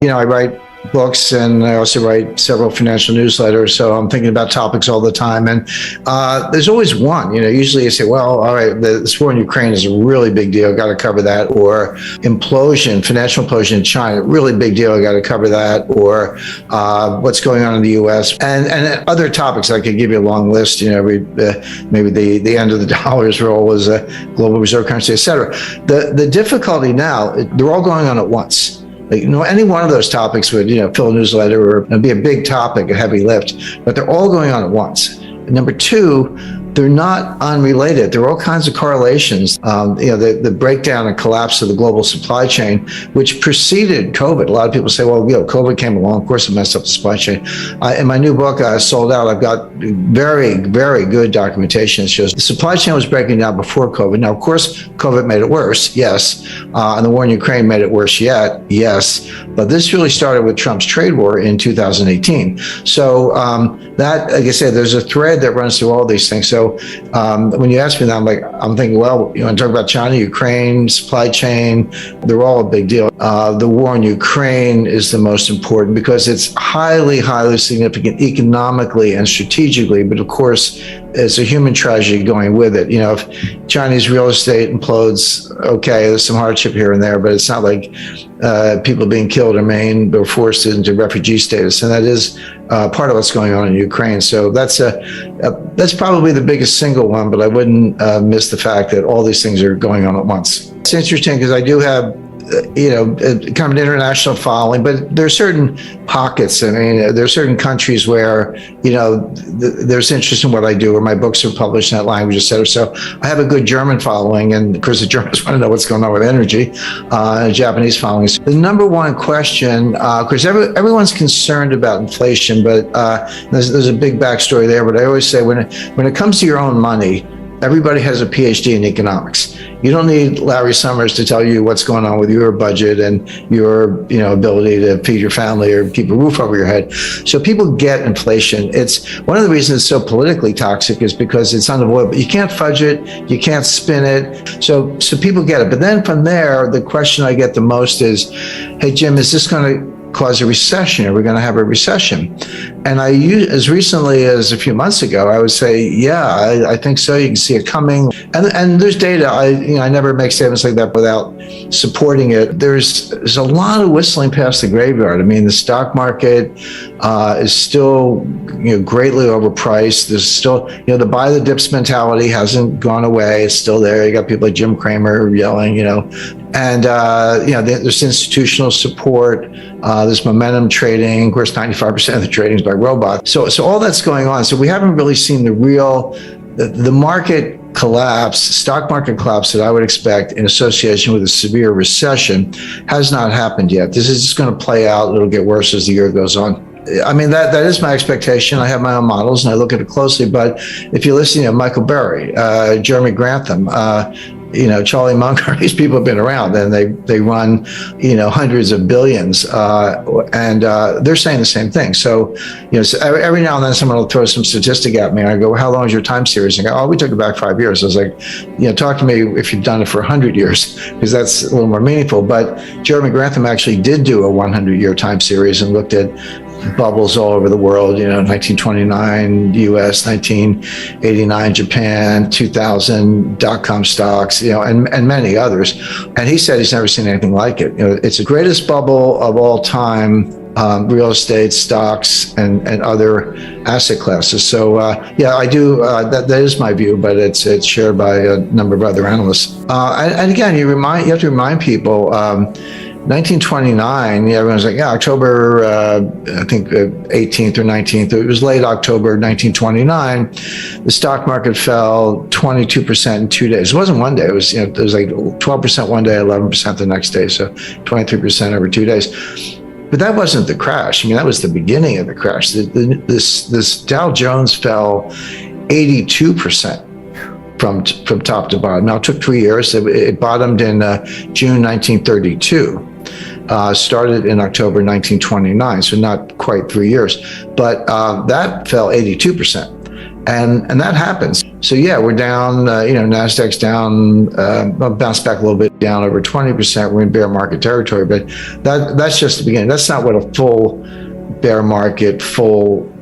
I write books and I also write several financial newsletters. So I'm thinking about topics all the time. And there's always one, usually you say, well, all right, this war in Ukraine is a really big deal. Got to cover that. Or financial implosion in China, really big deal. I got to cover that. Or what's going on in the U.S. and other topics. I could give you a long list, maybe the end of the dollar's role as a global reserve currency, et cetera. The difficulty now, they're all going on at once. Any one of those topics would, fill a newsletter or be a big topic, a heavy lift, but they're all going on at once. And number two, they're not unrelated. There are all kinds of correlations. The breakdown and collapse of the global supply chain, which preceded COVID. A lot of people say, well, COVID came along. Of course, it messed up the supply chain. In my new book, Sold Out, I've got very, very good documentation that shows the supply chain was breaking down before COVID. Now, of course, COVID made it worse, yes. And the war in Ukraine made it worse yet, yes. But this really started with Trump's trade war in 2018. So that, like I said, there's a thread that runs through all these things. So when you ask me that, I'm thinking, well, you want to talk about China, Ukraine, supply chain, they're all a big deal. The war in Ukraine is the most important because it's highly, highly significant economically and strategically. But of course, it's a human tragedy going with it. If Chinese real estate implodes, okay, there's some hardship here and there, but it's not like people being killed or maimed or forced into refugee status. And that is part of what's going on in Ukraine. So that's probably the biggest single one, but I wouldn't miss the fact that all these things are going on at once. It's interesting because I do have kind of an international following, but there are certain pockets. I mean, there are certain countries where, there's interest in what I do, or my books are published in that language, et cetera. So I have a good German following, and of course the Germans want to know what's going on with energy, and Japanese following. So the number one question, because everyone's concerned about inflation, but there's a big backstory there. But I always say when it comes to your own money, everybody has a PhD in economics. You don't need Larry Summers to tell you what's going on with your budget and your, ability to feed your family or keep a roof over your head. So people get inflation. It's one of the reasons it's so politically toxic is because it's unavoidable. You can't fudge it. You can't spin it. So people get it. But then from there, the question I get the most is, hey, Jim, is this going to cause a recession? Are we going to have a recession? And as recently as a few months ago, I would say, yeah, I think so. You can see it coming. And there's data. I never make statements like that without supporting it. There's a lot of whistling past the graveyard. I mean, the stock market is still greatly overpriced. There's still the buy the dips mentality hasn't gone away. It's still there. You got people like Jim Cramer yelling, and there's institutional support. There's momentum trading. Of course, 95% of the trading is by robots. So all that's going on. So we haven't really seen the market collapse, stock market collapse that I would expect in association with a severe recession has not happened yet. This is just going to play out. It'll get worse as the year goes on. I mean, that is my expectation. I have my own models and I look at it closely. But if you listen to Michael Burry, Jeremy Grantham, Charlie Munger, these people have been around and they run, hundreds of billions, and they're saying the same thing. So, so every now and then someone will throw some statistic at me and I go, well, how long is your time series? And I go, we took it back 5 years. I was like, talk to me if you've done it for 100 years, because that's a little more meaningful. But Jeremy Grantham actually did do a 100-year time series and looked at bubbles all over the world, 1929 US, 1989 Japan, 2000 dot-com stocks, and many others. And he said he's never seen anything like it. It's the greatest bubble of all time, real estate, stocks, and other asset classes. So I do, that is my view, but it's shared by a number of other analysts. And again, you have to remind people, 1929, everyone's like, October, I think 18th or 19th. It was late October 1929. The stock market fell 22% in 2 days. It wasn't one day. It was like 12% one day, 11% the next day. So 23% over 2 days. But that wasn't the crash. I mean, that was the beginning of the crash. This Dow Jones fell 82%. From top to bottom. Now, it took 3 years. It bottomed in June 1932, started in October 1929, so not quite 3 years. But that fell 82%. And that happens. So yeah, we're down, NASDAQ's down, bounced back a little bit, down over 20%. We're in bear market territory, but that's just the beginning. That's not what a full bear market, full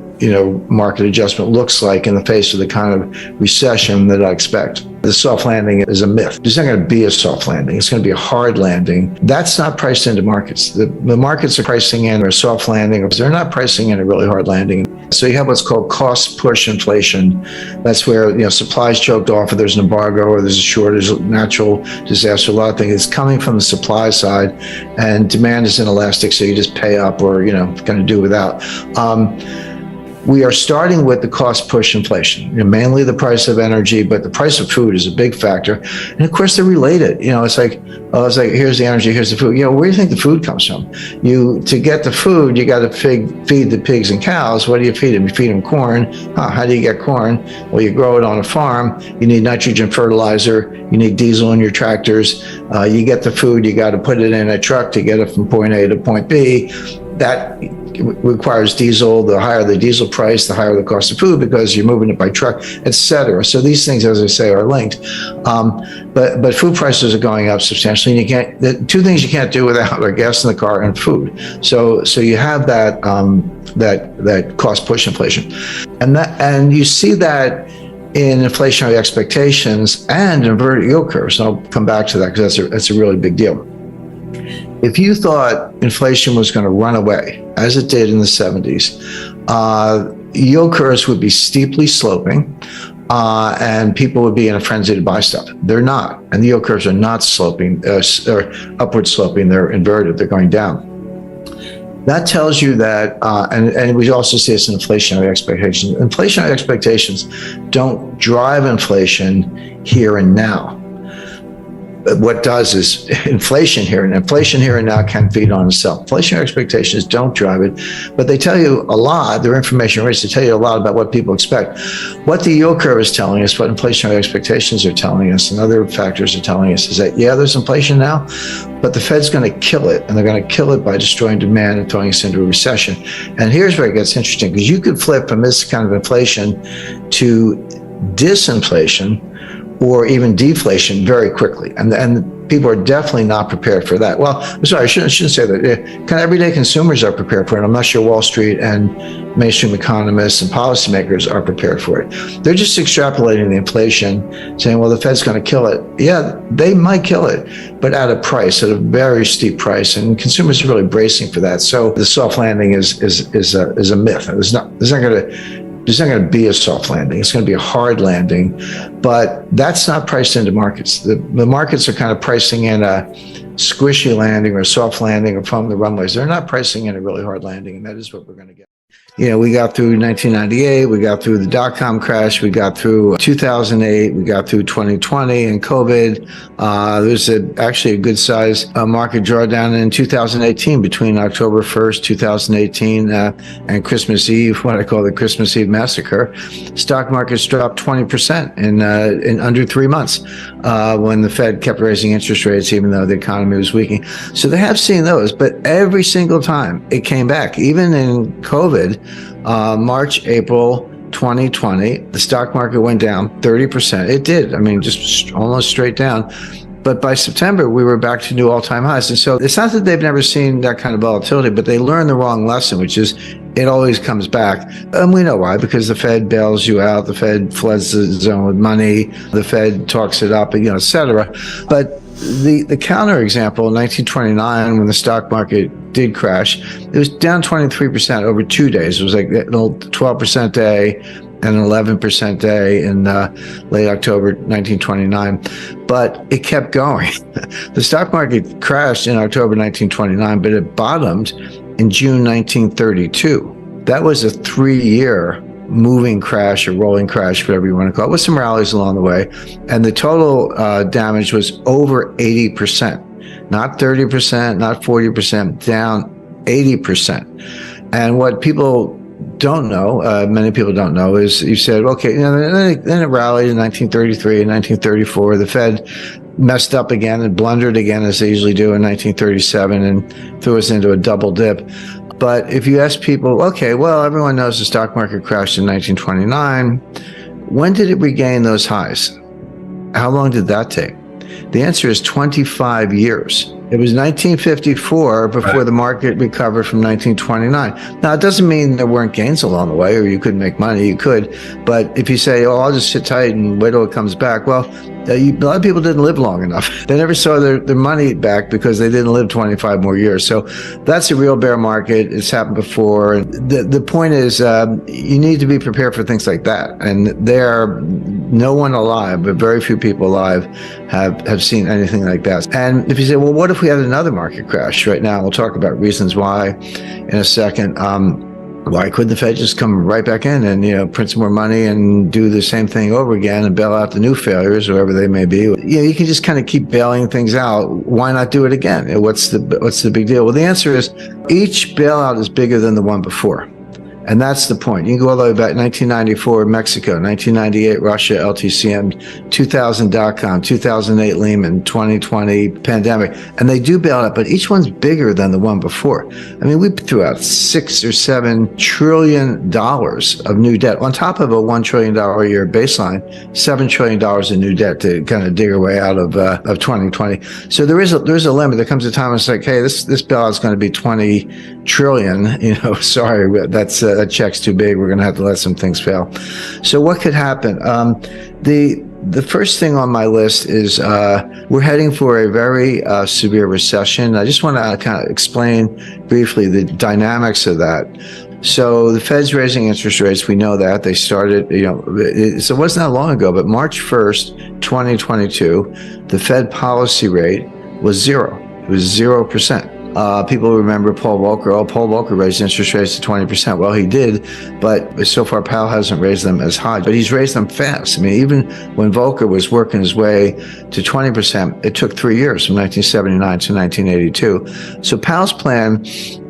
market adjustment looks like in the face of the kind of recession that I expect. The soft landing is a myth. There's not going to be a soft landing. It's going to be a hard landing. That's not priced into markets. The markets are pricing in a soft landing. They're not pricing in a really hard landing. So you have what's called cost push inflation. That's where supplies choked off, or there's an embargo, or there's a shortage, natural disaster, a lot of things. It's coming from the supply side, and demand is inelastic, so you just pay up or kind of do without. We are starting with the cost push inflation, mainly the price of energy, but the price of food is a big factor. And of course, they're related. It's like here's the energy, here's the food. Where do you think the food comes from? To get the food, you got to feed the pigs and cows. What do you feed them? You feed them corn. How do you get corn? Well, you grow it on a farm. You need nitrogen fertilizer. You need diesel in your tractors. You get the food. You got to put it in a truck to get it from point A to point B. That requires diesel. The higher the diesel price, the higher the cost of food, because you're moving it by truck, etc. So these things, as I say, are linked. But food prices are going up substantially, and the two things you can't do without are gas in the car and food. So you have that cost push inflation, and you see that in inflationary expectations and inverted yield curves. And I'll come back to that because that's a really big deal. If you thought inflation was going to run away, as it did in the 70s, yield curves would be steeply sloping, and people would be in a frenzy to buy stuff. They're not. And the yield curves are not sloping, or upward sloping. They're inverted. They're going down. That tells you that, and we also see this in inflationary expectations. Inflationary expectations don't drive inflation here and now. What does is inflation here and now can feed on itself. Inflationary expectations don't drive it, but they tell you a lot. They're information rich. They tell you a lot about what people expect. What the yield curve is telling us, what inflationary expectations are telling us, and other factors are telling us is that, there's inflation now, but the Fed's going to kill it, and they're going to kill it by destroying demand and throwing us into a recession. And here's where it gets interesting, because you could flip from this kind of inflation to disinflation, or even deflation very quickly. And people are definitely not prepared for that. Well, I'm sorry, I shouldn't say that. Kind of everyday consumers are prepared for it. I'm not sure Wall Street and mainstream economists and policymakers are prepared for it. They're just extrapolating the inflation, saying, well, the Fed's going to kill it. Yeah, they might kill it, but at a price, at a very steep price. And consumers are really bracing for that. So the soft landing is a myth. There's not going to be a soft landing. It's going to be a hard landing, but that's not priced into markets. The markets are kind of pricing in a squishy landing or a soft landing or from the runways. They're not pricing in a really hard landing, and that is what we're going to get. We got through 1998, we got through the dot-com crash, we got through 2008, we got through 2020 and COVID. There's actually a good size market drawdown in 2018 between October 1st, 2018 and Christmas Eve, what I call the Christmas Eve massacre. Stock markets dropped 20% in under 3 months when the Fed kept raising interest rates, even though the economy was weakening. So they have seen those, but every single time it came back, even in COVID, March, April 2020, the stock market went down 30%. It did. Just almost straight down. But by September, we were back to new all-time highs. And so it's not that they've never seen that kind of volatility, but they learned the wrong lesson, which is it always comes back. And we know why, because the Fed bails you out. The Fed floods the zone with money. The Fed talks it up, et cetera. But the counter example, in 1929, when the stock market did crash, it was down 23% over 2 days. It was like a 12% day and an 11% day in late October 1929. But it kept going. The stock market crashed in October 1929, but it bottomed in June 1932. That was a 3-year moving crash or rolling crash, whatever you want to call it, with some rallies along the way. And the total damage was over 80%, not 30%, not 40%, down 80%. And what people don't know, many people don't know, is you said, okay, then it rallied in 1933 and 1934. The Fed messed up again and blundered again, as they usually do in 1937, and threw us into a double dip. But if you ask people, okay, well, everyone knows the stock market crashed in 1929. When did it regain those highs? How long did that take? The answer is 25 years. It was 1954 before the market recovered from 1929. Now, it doesn't mean there weren't gains along the way or you couldn't make money. You could. But if you say, oh, I'll just sit tight and wait till it comes back, well, a lot of people didn't live long enough. They never saw their money back because they didn't live 25 more years. So that's a real bear market. It's happened before. And the point is you need to be prepared for things like that. And no one alive, but very few people alive have seen anything like that. And if you say, well, what if we had another market crash right now? We'll talk about reasons why in a second. Why couldn't the Fed just come right back in and, print some more money and do the same thing over again and bail out the new failures, whoever they may be? You can just kind of keep bailing things out. Why not do it again? What's the big deal? Well, the answer is each bailout is bigger than the one before. And that's the point. You can go all the way back 1994 Mexico, 1998 Russia, LTCM, 2000 dot-com, 2008 Lehman, 2020 pandemic. And they do bail out, but each one's bigger than the one before. I mean, we threw out $6 or $7 trillion of new debt on top of a $1 trillion a year baseline, $7 trillion in new debt to kind of dig our way out of 2020. So there's a limit. There comes a time when it's like, hey, this bailout is going to be 20 trillion. Sorry, that check's too big. We're going to have to let some things fail. So what could happen? The first thing on my list is we're heading for a very severe recession. I just want to kind of explain briefly the dynamics of that. So the Fed's raising interest rates. We know that. They started, so it wasn't that long ago, but March 1st, 2022, the Fed policy rate was zero. It was 0%. People remember Paul Volcker. Oh, Paul Volcker raised interest rates to 20%. Well, he did, but so far Powell hasn't raised them as high. But he's raised them fast. I mean, even when Volcker was working his way to 20%, it took 3 years from 1979 to 1982. So Powell's plan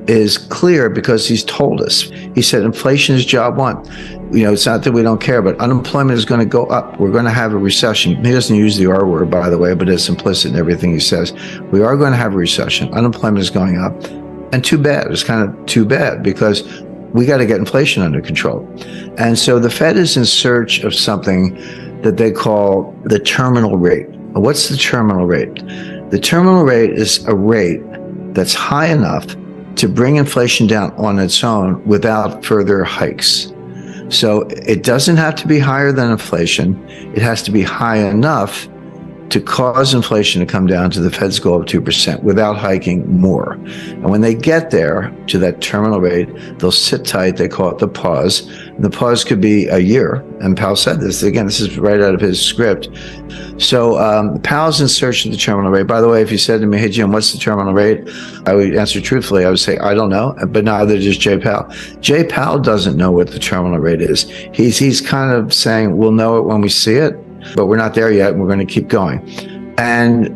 is clear because he's told us. He said inflation is job one. It's not that we don't care, but unemployment is going to go up. We're going to have a recession. He doesn't use the R word, by the way, but it's implicit in everything he says. We are going to have a recession. Unemployment is going up. And too bad. It's kind of too bad because we got to get inflation under control. And so the Fed is in search of something that they call the terminal rate. What's the terminal rate? The terminal rate is a rate that's high enough to bring inflation down on its own without further hikes. So it doesn't have to be higher than inflation. It has to be high enough to cause inflation to come down to the Fed's goal of 2% without hiking more. And when they get there to that terminal rate, they'll sit tight. They call it the pause. And the pause could be a year. And Powell said this. Again, this is right out of his script. So Powell's in search of the terminal rate. By the way, if you said to me, hey, Jim, what's the terminal rate? I would answer truthfully. I would say, I don't know. But neither does Jay Powell. Jay Powell doesn't know what the terminal rate is. He's kind of saying, we'll know it when we see it. But we're not there yet, and we're going to keep going. And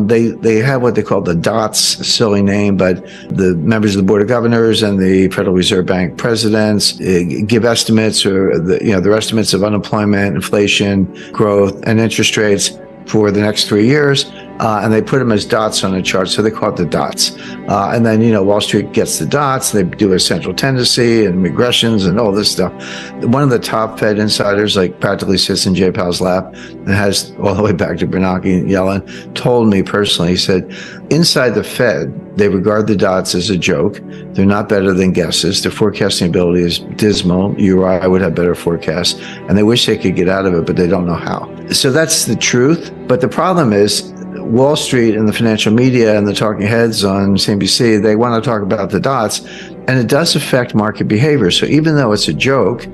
they have what they call the DOTS, silly name, but the members of the Board of Governors and the Federal Reserve Bank presidents give estimates, or their estimates of unemployment, inflation, growth, and interest rates for the next 3 years, and they put them as dots on a chart, so they call it the dots. And then, Wall Street gets the dots, they do a central tendency and regressions and all this stuff. One of the top Fed insiders, practically sits in Jay Powell's lap and has all the way back to Bernanke and Yellen, told me personally, he said, inside the Fed, they regard the dots as a joke. They're not better than guesses. Their forecasting ability is dismal. You or I would have better forecasts. And they wish they could get out of it, but they don't know how. So that's the truth. But the problem is Wall Street and the financial media and the talking heads on CNBC, they want to talk about the dots. And it does affect market behavior. So even though it's a joke,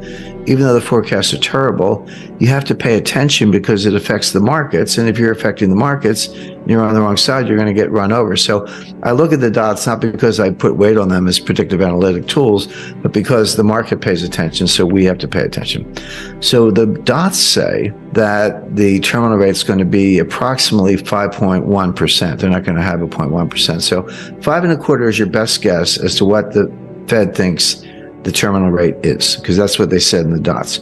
even though the forecasts are terrible, you have to pay attention because it affects the markets. And if you're affecting the markets, and you're on the wrong side, you're going to get run over. So I look at the dots not because I put weight on them as predictive analytic tools, but because the market pays attention, so we have to pay attention. So the dots say that the terminal rate is going to be approximately 5.1%. They're not going to have a 0.1%. So 5.25 is your best guess as to what the Fed thinks the terminal rate is, because that's what they said in the dots.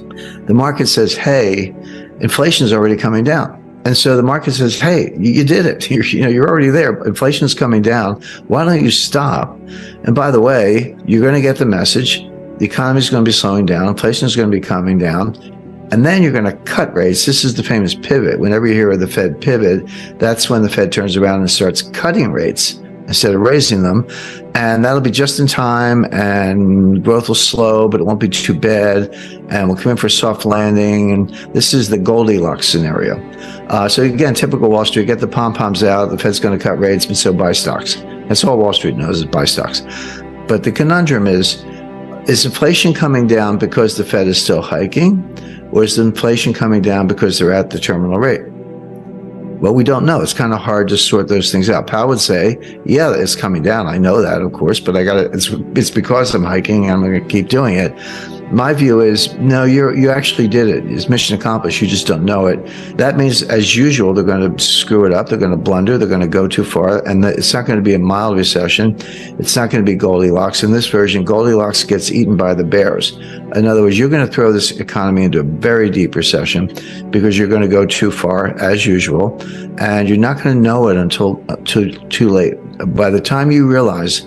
The market says, hey, inflation is already coming down. And so the market says, hey, you did it. You're already there. Inflation's coming down. Why don't you stop? And by the way, you're going to get the message. The economy is going to be slowing down. Inflation is going to be coming down. And then you're going to cut rates. This is the famous pivot. Whenever you hear of the Fed pivot, that's when the Fed turns around and starts cutting rates instead of raising them. And that'll be just in time, and growth will slow, but it won't be too bad. And we'll come in for a soft landing. And this is the Goldilocks scenario. So again, typical Wall Street, get the pom-poms out. The Fed's going to cut rates, but so buy stocks. That's all Wall Street knows is buy stocks. But the conundrum is inflation coming down because the Fed is still hiking? Or is the inflation coming down because they're at the terminal rate? Well, we don't know. It's kind of hard to sort those things out. Powell would say, yeah, it's coming down. I know that, of course, but it's because I'm hiking and I'm going to keep doing it. My view is, no, you actually did it. It's mission accomplished. You just don't know it. That means, as usual, they're going to screw it up. They're going to blunder. They're going to go too far. And it's not going to be a mild recession. It's not going to be Goldilocks. In this version, Goldilocks gets eaten by the bears. In other words, you're going to throw this economy into a very deep recession because you're going to go too far, as usual. And you're not going to know it until too late. By the time you realize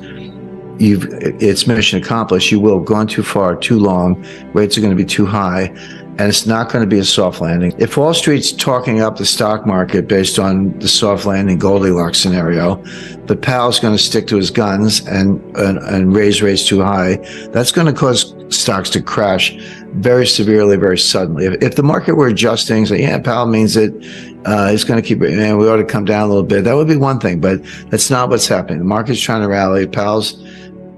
it's mission accomplished, you will have gone too far, too long, rates are going to be too high, and it's not going to be a soft landing. If Wall Street's talking up the stock market based on the soft landing Goldilocks scenario, but Powell's going to stick to his guns and raise rates too high, that's going to cause stocks to crash very severely, very suddenly. If the market were adjusting, say, yeah, Powell means it, it's going to keep, we ought to come down a little bit, that would be one thing, but that's not what's happening. The market's trying to rally. Powell's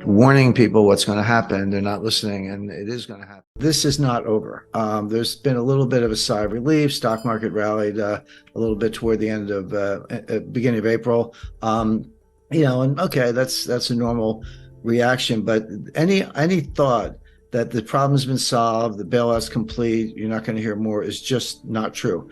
warning people what's going to happen. They're not listening, and it is going to happen. This is not over. There's been a little bit of a sigh of relief. Stock market rallied a little bit toward the end of beginning of April. And okay, that's a normal reaction. But any thought that the problem's been solved, the bailout's complete, you're not going to hear more, is just not true.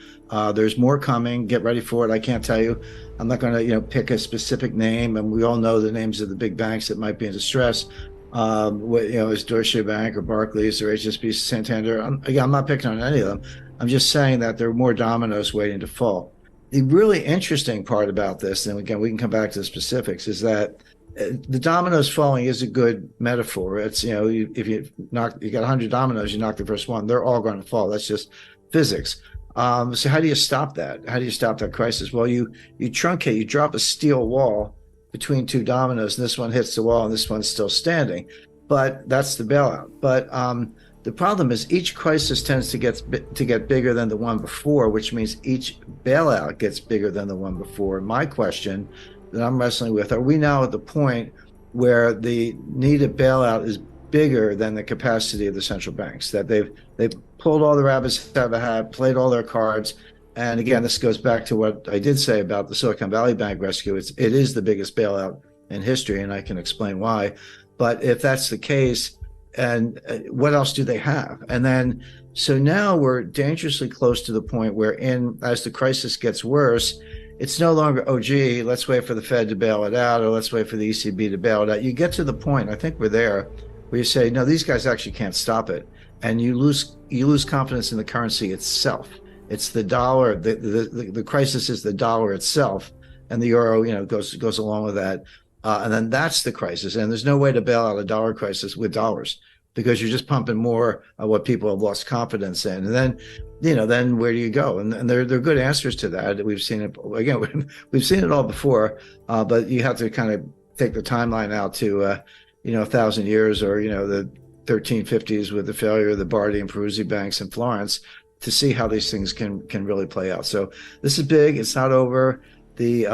There's more coming. Get ready for it. I can't tell you. I'm not going to, pick a specific name, and we all know the names of the big banks that might be in distress. Is Deutsche Bank or Barclays or HSBC, Santander. I'm not picking on any of them. I'm just saying that there are more dominoes waiting to fall. The really interesting part about this, and again, we can come back to the specifics, is that the dominoes falling is a good metaphor. It's, if you got 100 dominoes, you knock the first one, they're all going to fall. That's just physics. So how do you stop that? How do you stop that crisis? Well, you truncate, you drop a steel wall between two dominoes, and this one hits the wall and this one's still standing. But that's the bailout. But the problem is each crisis tends to get bigger than the one before, which means each bailout gets bigger than the one before. My question that I'm wrestling with, are we now at the point where the needed bailout is bigger than the capacity of the central banks, that they've pulled all the rabbits out of a hat, played all their cards? And again, this goes back to what I did say about the Silicon Valley Bank rescue. It is the biggest bailout in history, and I can explain why. But if that's the case, and what else do they have? And then, so now we're dangerously close to the point where, as the crisis gets worse, it's no longer, oh, gee, let's wait for the Fed to bail it out, or let's wait for the ECB to bail it out. You get to the point, I think we're there, where you say, no, these guys actually can't stop it. And you lose confidence in the currency itself. It's the dollar. The crisis is the dollar itself, and the euro, goes along with that. And then that's the crisis. And there's no way to bail out a dollar crisis with dollars, because you're just pumping more of what people have lost confidence in. And then, then where do you go? And there are good answers to that. We've seen it again. We've seen it all before, but you have to kind of take the timeline out to 1,000 years, or the 1350s with the failure of the Bardi and Peruzzi banks in Florence, to see how these things can really play out. So this is big. It's not over. The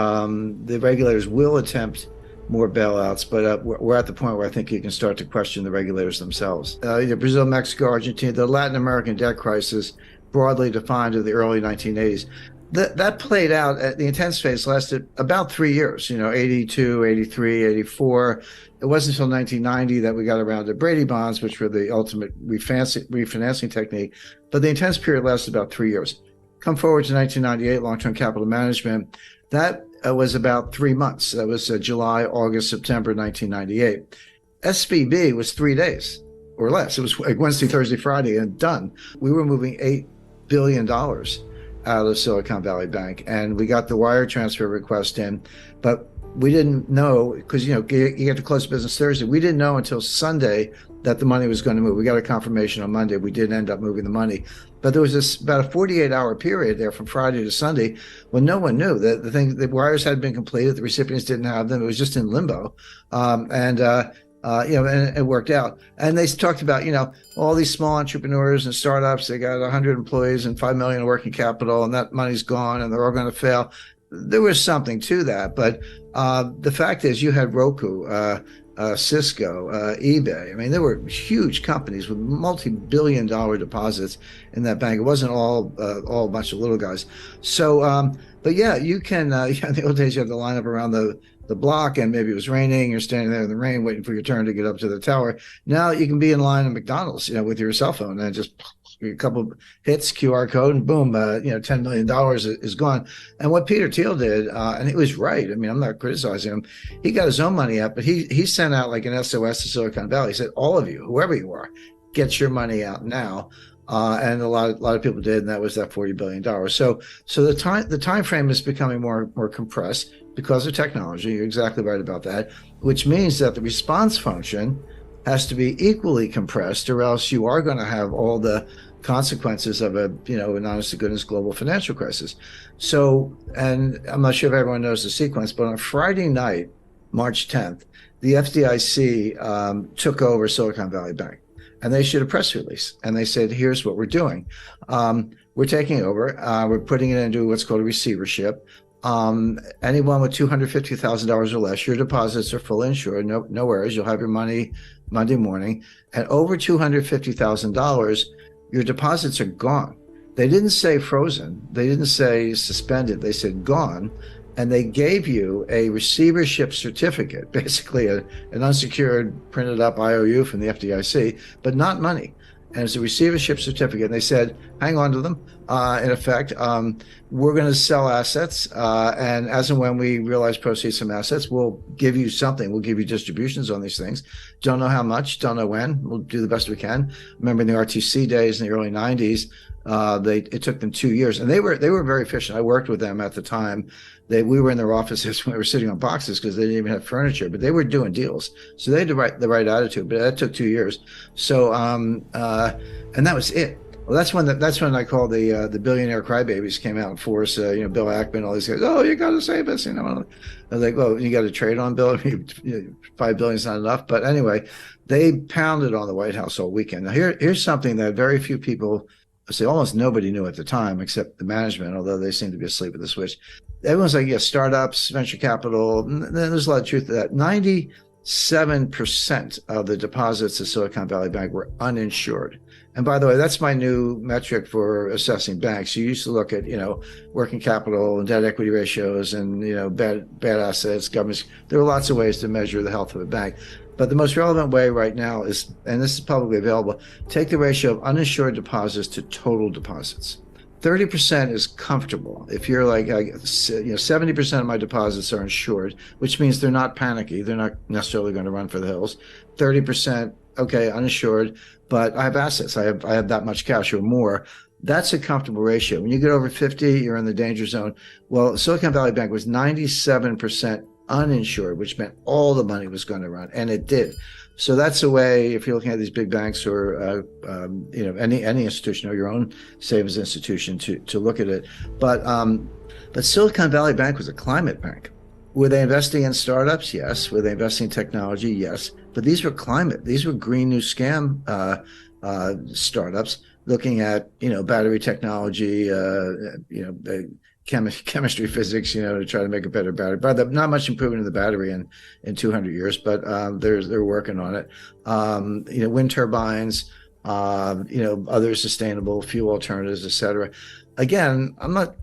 regulators will attempt more bailouts, but we're at the point where I think you can start to question the regulators themselves. Brazil, Mexico, Argentina, the Latin American debt crisis, broadly defined in the early 1980s. That played out, the intense phase lasted about 3 years, 82, 83, 84. It wasn't until 1990 that we got around to Brady bonds, which were the ultimate refinancing technique. But the intense period lasted about 3 years. Come forward to 1998, long-term capital management. That was about 3 months. That was July, August, September 1998. SVB was 3 days or less. It was like Wednesday, Thursday, Friday, and done. We were moving $8 billion. out of Silicon Valley Bank, and we got the wire transfer request in, but we didn't know, because you get to close business Thursday. We didn't know until Sunday that the money was going to move. We got a confirmation on Monday. We did end up moving the money, but there was this about a 48-hour period there from Friday to Sunday when no one knew that the wires hadn't been completed. The recipients didn't have them. It was just in limbo, and it worked out. And they talked about, all these small entrepreneurs and startups. They got 100 employees and 5 million in working capital, and that money's gone, and they're all going to fail. There was something to that, but the fact is, you had Roku, Cisco, eBay. I mean, there were huge companies with multi-billion-dollar deposits in that bank. It wasn't all a bunch of little guys. So, but yeah, you can. In the old days, you had to line up around the block, and maybe it was raining. You're standing there in the rain, waiting for your turn to get up to the tower. Now you can be in line at McDonald's, with your cell phone, and just a couple hits, QR code, and boom, $10 million is gone. And what Peter Thiel did, and he was right. I mean, I'm not criticizing him. He got his own money up, but he sent out like an SOS to Silicon Valley. He said, all of you, whoever you are, get your money out now. And a lot of people did, and that was that $40 billion. So the time frame is becoming more compressed because of technology. You're exactly right about that, which means that the response function has to be equally compressed, or else you are going to have all the consequences of an honest to goodness global financial crisis. So, and I'm not sure if everyone knows the sequence, but on Friday night, March 10th, the FDIC took over Silicon Valley Bank, and they issued a press release, and they said, here's what we're doing. We're taking over. We're putting it into what's called a receivership. Anyone with $250,000 or less, your deposits are fully insured, no worries. You'll have your money Monday morning. And over $250,000, your deposits are gone. They didn't say frozen. They didn't say suspended. They said gone. And they gave you a receivership certificate, basically an unsecured printed up IOU from the FDIC, but not money. And it's a receivership certificate. And they said, hang on to them. In effect, we're going to sell assets. And as and when we realize proceeds from assets, we'll give you something. We'll give you distributions on these things. Don't know how much, don't know when. We'll do the best we can. Remember in the RTC days in the early 90s, it took them 2 years. And they were very efficient. I worked with them at the time. We were in their offices when we were sitting on boxes because they didn't even have furniture, but they were doing deals. So they had the right attitude, but that took 2 years. So, and that was it. Well, that's when I call the billionaire crybabies came out in force. Bill Ackman, all these guys. Oh, you got to save us. I was like, well, you got to trade on Bill. $5 billion is not enough. But anyway, they pounded on the White House all weekend. Now here's something that very few people, almost nobody knew at the time, except the management, although they seem to be asleep at the switch. Everyone's like, yeah, startups, venture capital. There's a lot of truth to that. 97% of the deposits at Silicon Valley Bank were uninsured. And by the way, that's my new metric for assessing banks. You used to look at, working capital and debt equity ratios and, bad assets, governments. There are lots of ways to measure the health of a bank. But the most relevant way right now is, and this is publicly available, take the ratio of uninsured deposits to total deposits. 30% is comfortable. If you're like, 70% of my deposits are insured, which means they're not panicky. They're not necessarily going to run for the hills. 30%, okay, uninsured, but I have assets. I have that much cash or more. That's a comfortable ratio. When you get over 50, you're in the danger zone. Well, Silicon Valley Bank was 97% uninsured, which meant all the money was going to run, and it did. So that's a way, if you're looking at these big banks or any institution or your own savings institution, to look at it. But Silicon Valley Bank was a climate bank. Were they investing in startups? Yes. Were they investing in technology? Yes. But these were climate. These were green new scam startups looking at battery technology, chemistry, physics, to try to make a better battery. But not much improvement in the battery in 200 years, but they're working on it. Wind turbines, other sustainable fuel alternatives, et cetera. Again, I'm not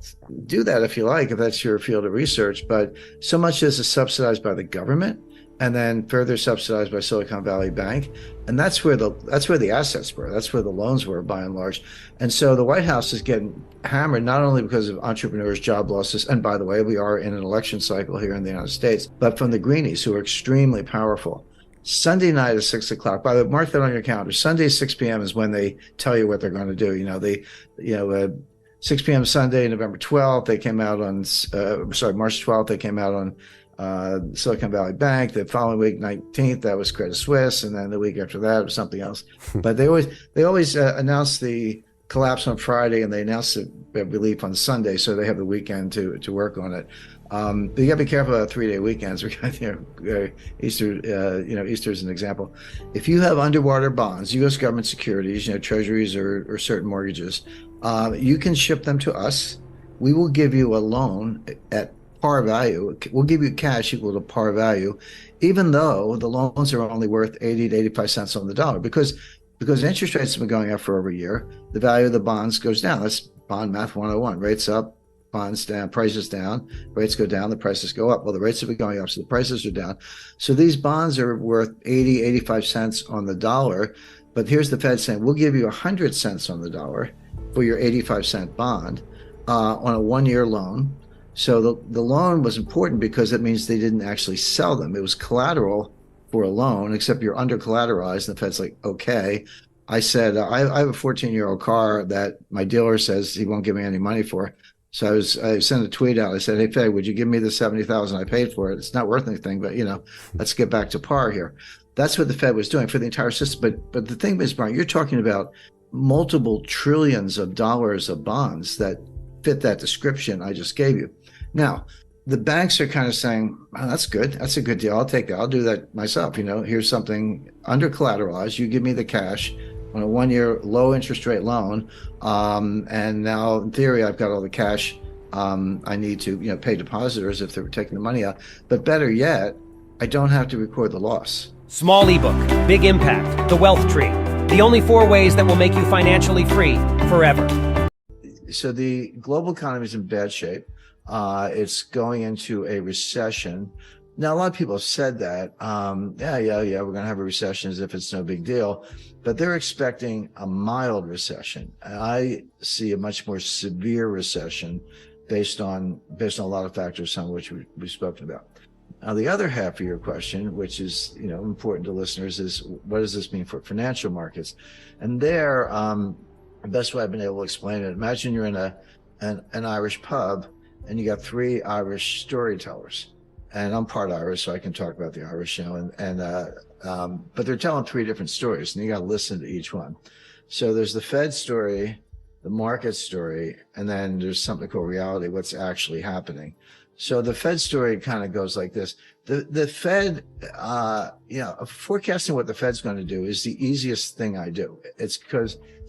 do that if you like, if that's your field of research, but so much as is subsidized by the government and then further subsidized by Silicon Valley Bank. And that's where the assets were. That's where the loans were, by and large. And so the White House is getting hammered, not only because of entrepreneurs, job losses, and by the way, we are in an election cycle here in the United States, but from the greenies, who are extremely powerful. Sunday night at 6 o'clock, by the way, mark that on your calendar. Sunday, 6 p.m. is when they tell you what they're going to do. 6 p.m. Sunday, November 12th, they came out on, March 12th, they came out on Silicon Valley Bank. The following week, 19th, that was Credit Suisse, and then the week after that was something else. But they always announce the collapse on Friday, and they announce the relief on Sunday, so they have the weekend to work on it. But you got to be careful about 3-day weekends. Easter, Easter is an example. If you have underwater bonds, U.S. government securities, treasuries or certain mortgages, you can ship them to us. We will give you a loan at par value. We'll give you cash equal to par value, even though the loans are only worth 80 to 85 cents on the dollar, because interest rates have been going up for over a year. The value of the bonds goes down. That's bond math 101. Rates up, bonds down, prices down. Rates go down, the prices go up. Well, the rates have been going up, so the prices are down. So these bonds are worth 80, 85 cents on the dollar. But here's the Fed saying, we'll give you 100 cents on the dollar for your 85-cent bond on a one-year loan. So the loan was important because it means they didn't actually sell them. It was collateral for a loan, except you're under collateralized. And the Fed's like, okay. I said, I have a 14-year-old car that my dealer says he won't give me any money for. So I sent a tweet out. I said, hey, Fed, would you give me the $70,000 I paid for it? It's not worth anything, but, let's get back to par here. That's what the Fed was doing for the entire system. But the thing is, Brian, you're talking about multiple trillions of dollars of bonds that fit that description I just gave you. Now, the banks are kind of saying, oh, that's good. That's a good deal. I'll take that. I'll do that myself. Here's something under collateralized. You give me the cash on a one-year low interest rate loan. And now, in theory, I've got all the cash I need to pay depositors if they were taking the money out. But better yet, I don't have to record the loss. Small ebook, big impact, the wealth tree. The only 4 ways that will make you financially free forever. So the global economy is in bad shape. It's going into a recession. Now, a lot of people have said that, we're going to have a recession as if it's no big deal, but they're expecting a mild recession. I see a much more severe recession based on a lot of factors, some of which we've spoken about. Now, the other half of your question, which is, important to listeners, is what does this mean for financial markets? And there, the best way I've been able to explain it, imagine you're in an Irish pub and you got 3 Irish storytellers. And I'm part Irish, so I can talk about the Irish, but they're telling 3 different stories, and you got to listen to each one. So there's the Fed story, the market story, and then there's something called reality, what's actually happening. So the Fed story kind of goes like this. The Fed, forecasting what the Fed's going to do is the easiest thing I do. It's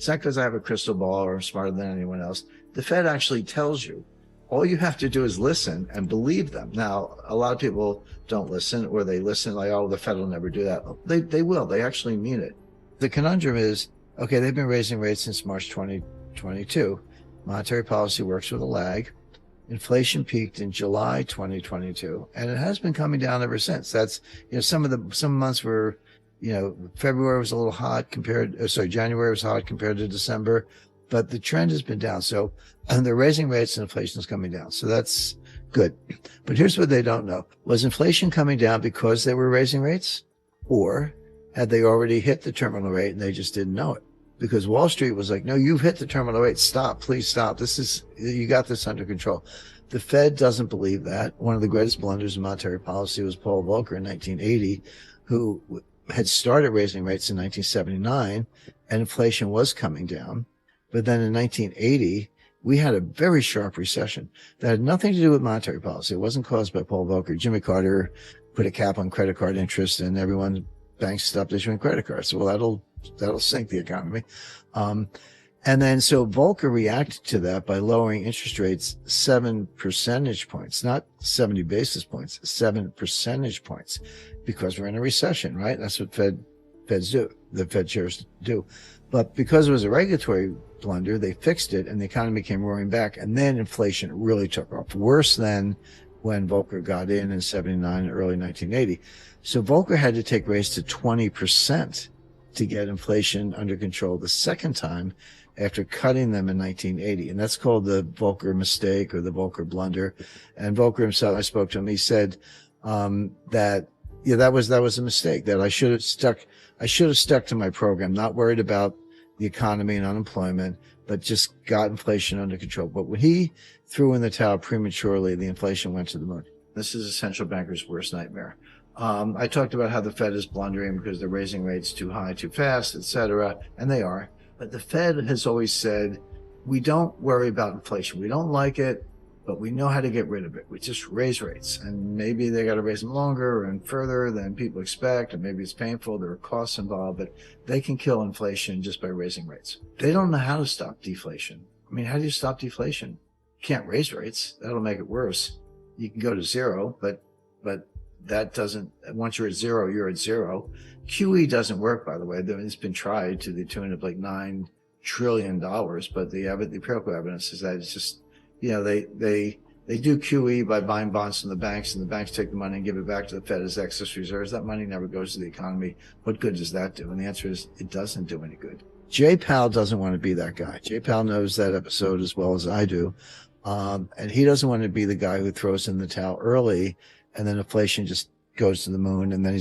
not because I have a crystal ball or I'm smarter than anyone else. The Fed actually tells you. All you have to do is listen and believe them. Now, a lot of people don't listen, or they listen like, oh, the Fed will never do that. They will. They actually mean it. The conundrum is, okay, they've been raising rates since March 2022. Monetary policy works with a lag. Inflation peaked in July 2022, and it has been coming down ever since. That's, some months were, February was a little hot January was hot compared to December, but the trend has been down. So they're raising rates and inflation is coming down. So that's good. But here's what they don't know. Was inflation coming down because they were raising rates, or had they already hit the terminal rate and they just didn't know it? Because Wall Street was like, no, you've hit the terminal rate. Stop, please stop. You got this under control. The Fed doesn't believe that. One of the greatest blunders in monetary policy was Paul Volcker in 1980, who had started raising rates in 1979, and inflation was coming down. But then in 1980, we had a very sharp recession that had nothing to do with monetary policy. It wasn't caused by Paul Volcker. Jimmy Carter put a cap on credit card interest, and banks stopped issuing credit cards. So, well, that'll sink the economy. And then so Volcker reacted to that by lowering interest rates 7 percentage points, not 70 basis points, 7 percentage points, because we're in a recession, right? That's what Feds do. The Fed chairs do. But because it was a regulatory blunder, they fixed it and the economy came roaring back. And then inflation really took off, worse than when Volcker got in 79 and early 1980. So Volcker had to take rates to 20% to get inflation under control the second time after cutting them in 1980. And that's called the Volcker mistake or the Volcker blunder. And Volcker himself, I spoke to him, he said that was a mistake, that I should have stuck to my program, not worried about the economy and unemployment, but just got inflation under control. But when he threw in the towel prematurely, the inflation went to the moon. This is a central banker's worst nightmare. I talked about how the Fed is blundering because they're raising rates too high, too fast, etc., and they are. But the Fed has always said, we don't worry about inflation. We don't like it, but we know how to get rid of it. We just raise rates, and maybe they got to raise them longer and further than people expect, and maybe it's painful. There are costs involved, but they can kill inflation just by raising rates. They don't know how to stop deflation. I mean, how do you stop deflation? You can't raise rates. That'll make it worse. You can go to zero, but that doesn't, once you're at zero, you're at zero. QE doesn't work, by the way. It's been tried to the tune of like $9 trillion, but the empirical evidence is that it's just, they do QE by buying bonds from the banks, and the banks take the money and give it back to the Fed as excess reserves. That money never goes to the economy. What good does that do? And the answer is it doesn't do any good. Jay Powell doesn't want to be that guy. Jay Powell knows that episode as well as I do. And he doesn't want to be the guy who throws in the towel early and then inflation just goes to the moon, and then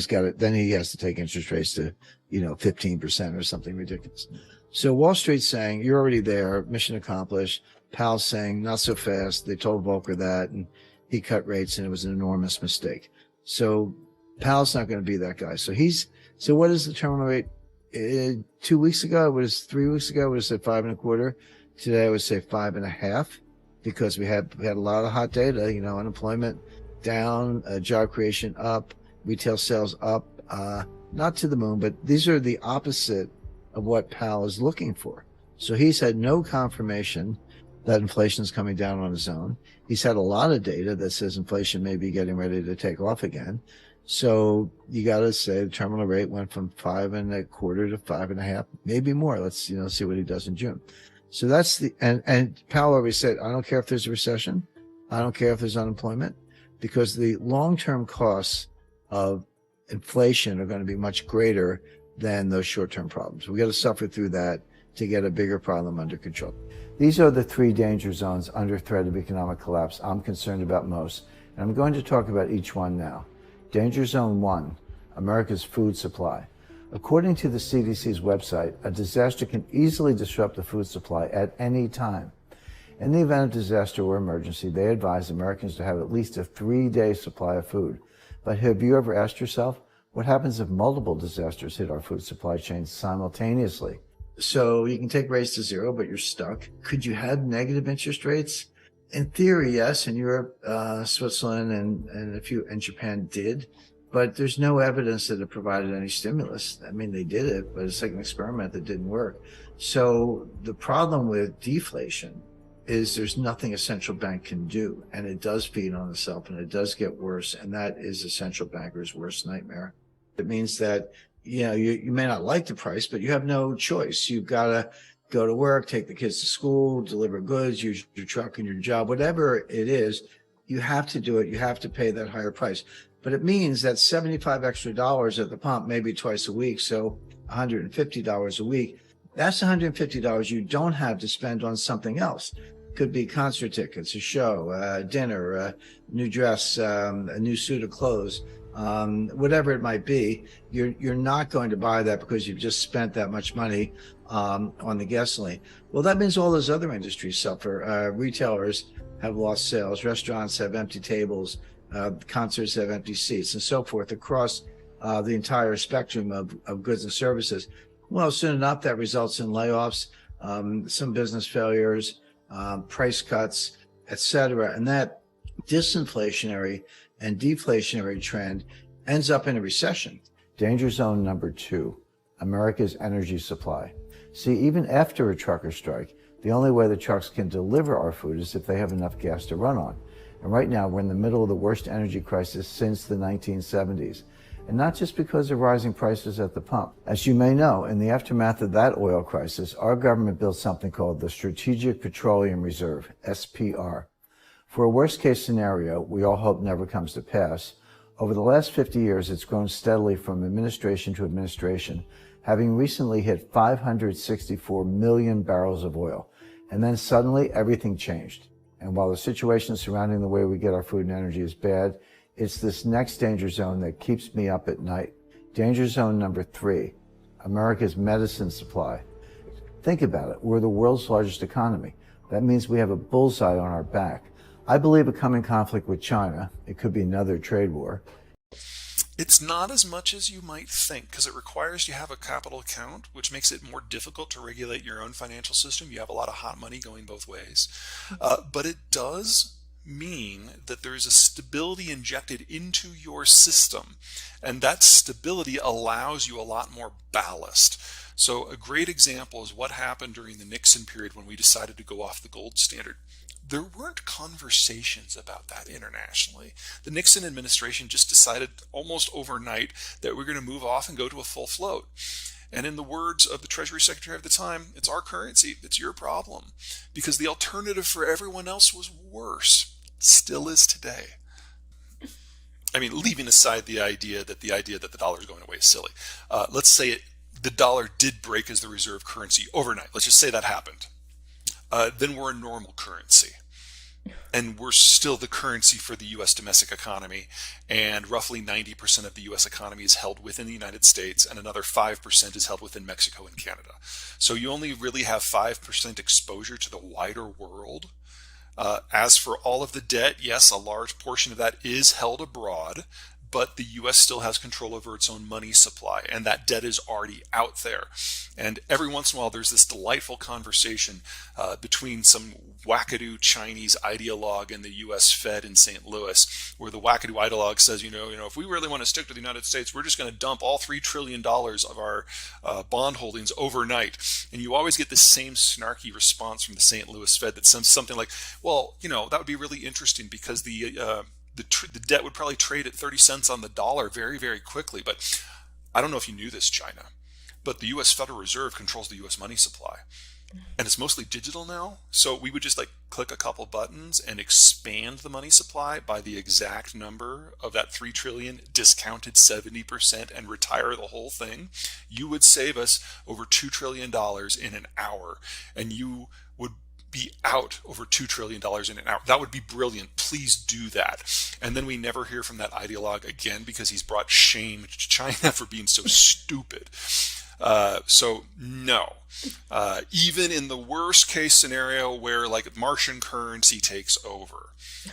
he has to take interest rates to, 15% or something ridiculous. So Wall Street's saying, you're already there, mission accomplished. Powell's saying, not so fast. They told Volcker that, and he cut rates, and it was an enormous mistake. So Powell's not going to be that guy. So what is the terminal rate? 2 weeks ago, it was 3 weeks ago, it was at 5.25. Today, I would say 5.5, because we had a lot of hot data, unemployment down, job creation up, retail sales up, not to the moon, but these are the opposite of what Powell is looking for. So he's had no confirmation that inflation is coming down on its own. He's had a lot of data that says inflation may be getting ready to take off again. So you got to say the terminal rate went from 5.25 to 5.5, maybe more. Let's, see what he does in June. So that's and Powell always said, I don't care if there's a recession. I don't care if there's unemployment, because the long-term costs of inflation are going to be much greater than those short-term problems. We got to suffer through that to get a bigger problem under control. These are the 3 danger zones under threat of economic collapse I'm concerned about most, and I'm going to talk about each one now. Danger Zone 1, America's food supply. According to the CDC's website, a disaster can easily disrupt the food supply at any time. In the event of disaster or emergency, they advise Americans to have at least a 3-day supply of food. But have you ever asked yourself, what happens if multiple disasters hit our food supply chains simultaneously? So you can take rates to zero, but you're stuck. Could you have negative interest rates? In theory, yes. In Europe, Switzerland, and Japan did. But there's no evidence that it provided any stimulus. I mean, they did it, but it's like an experiment that didn't work. So the problem with deflation is there's nothing a central bank can do, and it does feed on itself, and it does get worse, and that is a central banker's worst nightmare. It means that, you may not like the price, but you have no choice. You've got to go to work, take the kids to school, deliver goods, use your truck and your job, whatever it is, you have to do it. You have to pay that higher price. But it means that $75 extra at the pump, maybe twice a week, so $150 a week. That's $150 you don't have to spend on something else. Could be concert tickets, a show, dinner, a new dress, a new suit of clothes, whatever it might be. You're not going to buy that because you've just spent that much money on the gasoline. Well, that means all those other industries suffer. Retailers have lost sales. Restaurants have empty tables. Concerts have empty seats, and so forth across the entire spectrum of goods and services. Well, soon enough, that results in layoffs, some business failures, price cuts, etc. And that disinflationary and deflationary trend ends up in a recession. Danger zone number 2, America's energy supply. See, even after a trucker strike, the only way the trucks can deliver our food is if they have enough gas to run on. And right now, we're in the middle of the worst energy crisis since the 1970s. And not just because of rising prices at the pump. As you may know, in the aftermath of that oil crisis, our government built something called the Strategic Petroleum Reserve, SPR. For a worst-case scenario, we all hope never comes to pass, over the last 50 years, it's grown steadily from administration to administration, having recently hit 564 million barrels of oil. And then suddenly, everything changed. And while the situation surrounding the way we get our food and energy is bad, it's this next danger zone that keeps me up at night. Danger zone number 3, America's medicine supply. Think about it. We're the world's largest economy. That means we have a bullseye on our back. I believe a coming conflict with China, it could be another trade war. It's not as much as you might think because it requires you have a capital account, which makes it more difficult to regulate your own financial system. You have a lot of hot money going both ways. But it does mean that there's a stability injected into your system, and that stability allows you a lot more ballast. So a great example is what happened during the Nixon period when we decided to go off the gold standard. There weren't conversations about that internationally. The Nixon administration just decided almost overnight that we're going to move off and go to a full float. And in the words of the Treasury Secretary of the time, it's our currency, it's your problem. Because the alternative for everyone else was worse. Still is today. I mean, leaving aside the idea that the dollar is going away is silly. Let's say the dollar did break as the reserve currency overnight. Let's just say that happened. Then we're a normal currency. And we're still the currency for the U.S. domestic economy. And roughly 90% of the U.S. economy is held within the United States, and another 5% is held within Mexico and Canada. So you only really have 5% exposure to the wider world. As for all of the debt, yes, a large portion of that is held abroad, but the U.S. still has control over its own money supply, and that debt is already out there. And every once in a while, there's this delightful conversation between some wackadoo Chinese ideologue and the U.S. Fed in St. Louis, where the wackadoo ideologue says, if we really want to stick to the United States, we're just going to dump all $3 trillion of our bond holdings overnight. And you always get this same snarky response from the St. Louis Fed that says something like, well, that would be really interesting because the debt would probably trade at 30 cents on the dollar very, very quickly. But I don't know if you knew this, China, but the U.S. Federal Reserve controls the U.S. money supply. And it's mostly digital now. So we would just click a couple buttons and expand the money supply by the exact number of that 3 trillion, discounted 70%, and retire the whole thing. You would save us over $2 trillion in an hour. And you would be out over $2 trillion in an hour. That would be brilliant. Please do that. And then we never hear from that ideologue again because he's brought shame to China for being so stupid. So no, even in the worst case scenario where Martian currency takes over,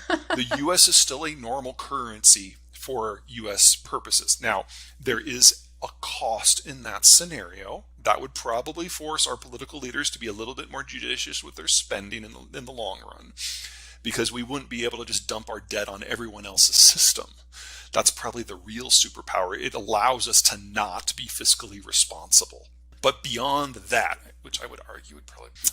the U.S. is still a normal currency for U.S. purposes. Now, there is a cost in that scenario. That would probably force our political leaders to be a little bit more judicious with their spending in the long run, because we wouldn't be able to just dump our debt on everyone else's system. That's probably the real superpower. It allows us to not be fiscally responsible. But beyond that, which I would argue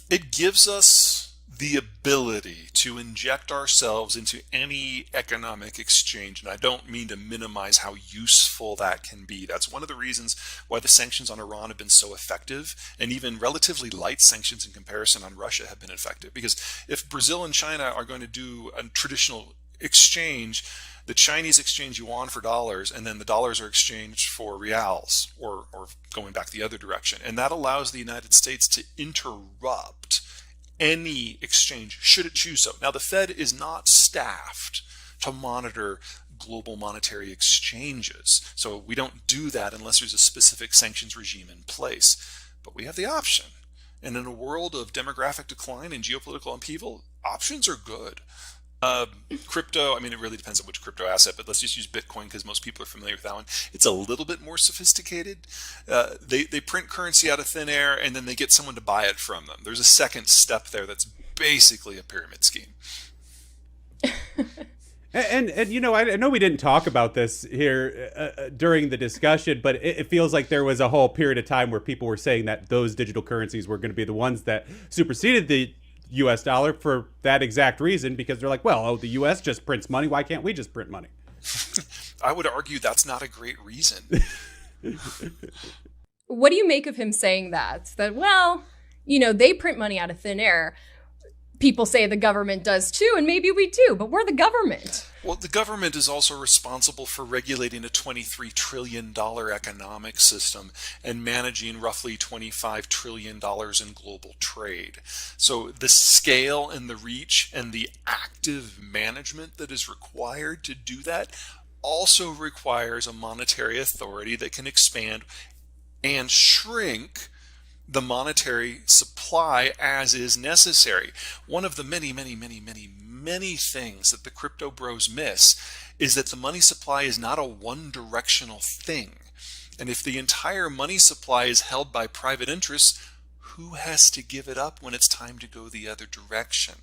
it gives us the ability to inject ourselves into any economic exchange. And I don't mean to minimize how useful that can be. That's one of the reasons why the sanctions on Iran have been so effective, and even relatively light sanctions in comparison on Russia have been effective. Because if Brazil and China are going to do a traditional exchange, the Chinese exchange yuan for dollars, and then the dollars are exchanged for reals, or going back the other direction. And that allows the United States to interrupt any exchange, should it choose so. Now, the Fed is not staffed to monitor global monetary exchanges. So we don't do that unless there's a specific sanctions regime in place. But we have the option. And in a world of demographic decline and geopolitical upheaval, options are good. Crypto, it really depends on which crypto asset, but let's just use Bitcoin because most people are familiar with that one. It's a little bit more sophisticated. They print currency out of thin air and then they get someone to buy it from them. There's a second step there that's basically a pyramid scheme. And I know we didn't talk about this here during the discussion, but it feels like there was a whole period of time where people were saying that those digital currencies were going to be the ones that superseded the U.S. dollar for that exact reason, because they're like, the U.S. just prints money. Why can't we just print money? I would argue that's not a great reason. What do you make of him saying that? They print money out of thin air. People say the government does too, and maybe we do, but we're the government. Well, the government is also responsible for regulating a $23 trillion economic system and managing roughly $25 trillion in global trade. So the scale and the reach and the active management that is required to do that also requires a monetary authority that can expand and shrink the monetary supply as is necessary. One of the many, many, many, many, many things that the crypto bros miss is that the money supply is not a one-directional thing. And if the entire money supply is held by private interests, who has to give it up when it's time to go the other direction?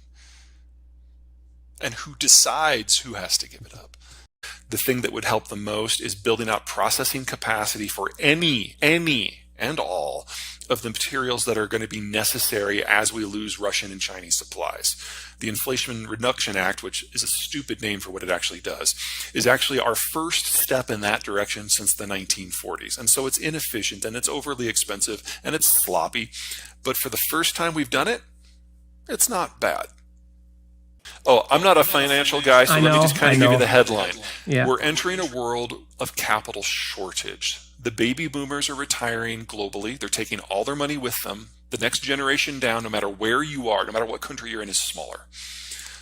And who decides who has to give it up? The thing that would help the most is building out processing capacity for any and all of the materials that are going to be necessary as we lose Russian and Chinese supplies. The Inflation Reduction Act, which is a stupid name for what it actually does, is actually our first step in that direction since the 1940s. And so it's inefficient and it's overly expensive and it's sloppy. But for the first time we've done it, it's not bad. Oh, I'm not a financial guy, so let me just kind of give you the headline. Yeah. We're entering a world of capital shortage. The baby boomers are retiring globally. They're taking all their money with them. The next generation down, no matter where you are, no matter what country you're in, is smaller.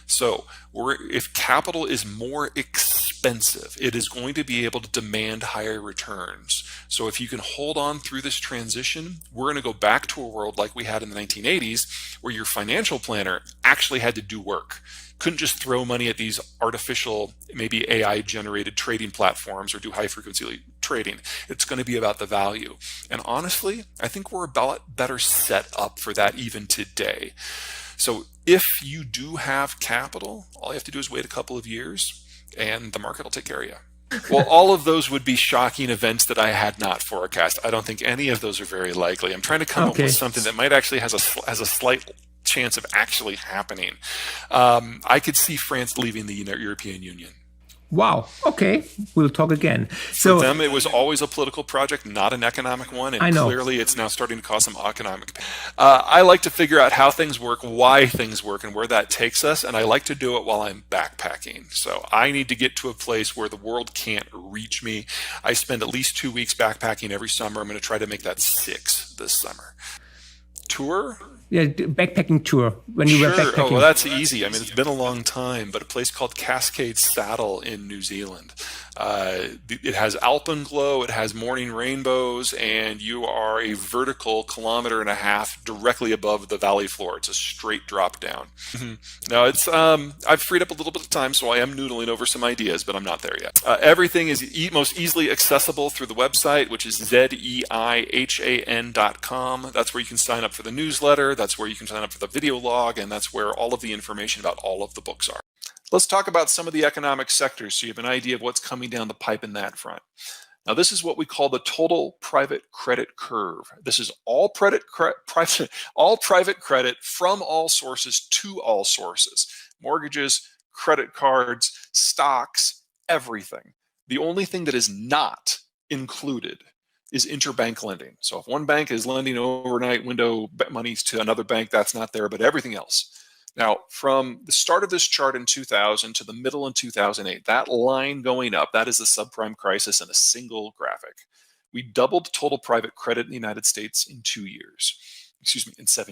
So if capital is more expensive, it is going to be able to demand higher returns. So if you can hold on through this transition, we're going to go back to a world like we had in the 1980s, where your financial planner actually had to do work. Couldn't just throw money at these artificial, maybe AI-generated trading platforms or do high-frequency trading. It's going to be about the value. And honestly, I think we're about better set up for that even today. So if you do have capital, all you have to do is wait a couple of years and the market will take care of you. Well, all of those would be shocking events that I had not forecast. I don't think any of those are very likely. I'm trying to come up with something that might actually has a slight chance of actually happening. I could see France leaving the European Union. Wow. Okay. We'll talk again. For them, it was always a political project, not an economic one. And clearly it's now starting to cause some economic pain. I like to figure out how things work, why things work, and where that takes us. And I like to do it while I'm backpacking. So I need to get to a place where the world can't reach me. I spend at least 2 weeks backpacking every summer. I'm going to try to make that 6 this summer. Tour? Yeah, backpacking tour. When you were backpacking. Oh, well, that's easy. I mean, it's been a long time, but a place called Cascade Saddle in New Zealand. It has alpenglow, it has morning rainbows, and you are a vertical 1.5 kilometers directly above the valley floor. It's a straight drop down. Now, it's I've freed up a little bit of time, so I am noodling over some ideas, but I'm not there yet. Everything is most easily accessible through the website, which is zeihan.com. That's where you can sign up for the newsletter. That's where you can sign up for the video log, and that's where all of the information about all of the books are. Let's talk about some of the economic sectors so you have an idea of what's coming down the pipe in that front. Now, this is what we call the total private credit curve. This is all private credit from all sources to all sources. Mortgages, credit cards, stocks, everything. The only thing that is not included is interbank lending. So if one bank is lending overnight window monies to another bank, that's not there, but everything else. Now, from the start of this chart in 2000 to the middle in 2008, that line going up, that is the subprime crisis in a single graphic. We doubled total private credit in the United States in 7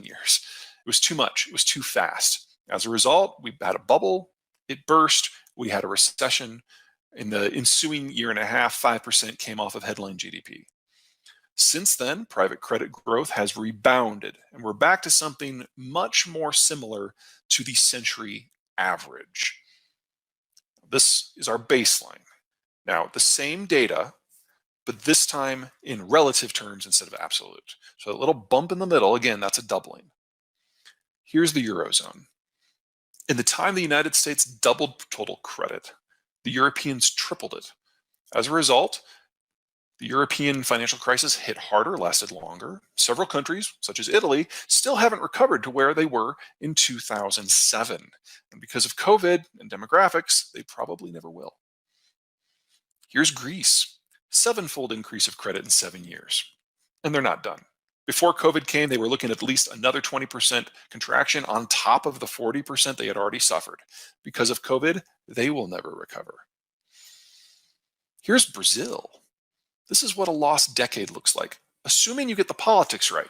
years. It was too much. It was too fast. As a result, we had a bubble. It burst. We had a recession. In the ensuing year and a half, 5% came off of headline GDP. Since then, private credit growth has rebounded, and we're back to something much more similar to the century average. This is our baseline. Now, the same data, but this time in relative terms instead of absolute. So a little bump in the middle, again, that's a doubling. Here's the Eurozone. In the time the United States doubled total credit, the Europeans tripled it. As a result, the European financial crisis hit harder, lasted longer. Several countries, such as Italy, still haven't recovered to where they were in 2007. And because of COVID and demographics, they probably never will. Here's Greece, 7-fold increase of credit in 7 years. And they're not done. Before COVID came, they were looking at least another 20% contraction on top of the 40% they had already suffered. Because of COVID, they will never recover. Here's Brazil. This is what a lost decade looks like, assuming you get the politics right.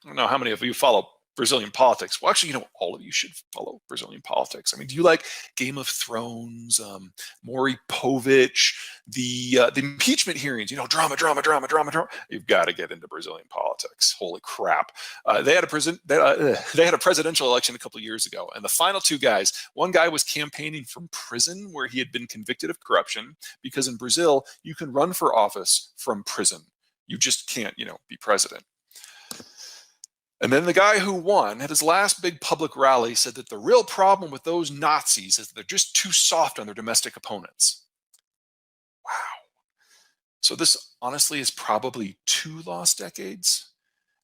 I don't know how many of you follow Brazilian politics. Well, actually, all of you should follow Brazilian politics. I mean, do you like Game of Thrones, Maury Povich, the impeachment hearings, drama? You've got to get into Brazilian politics. politics. Holy crap. They had a presidential election a couple of years ago, and the final two guys, one guy was campaigning from prison where he had been convicted of corruption, because in Brazil, you can run for office from prison. You just can't, be president. And then the guy who won at his last big public rally said that the real problem with those Nazis is that they're just too soft on their domestic opponents. Wow. So this honestly is probably 2 lost decades.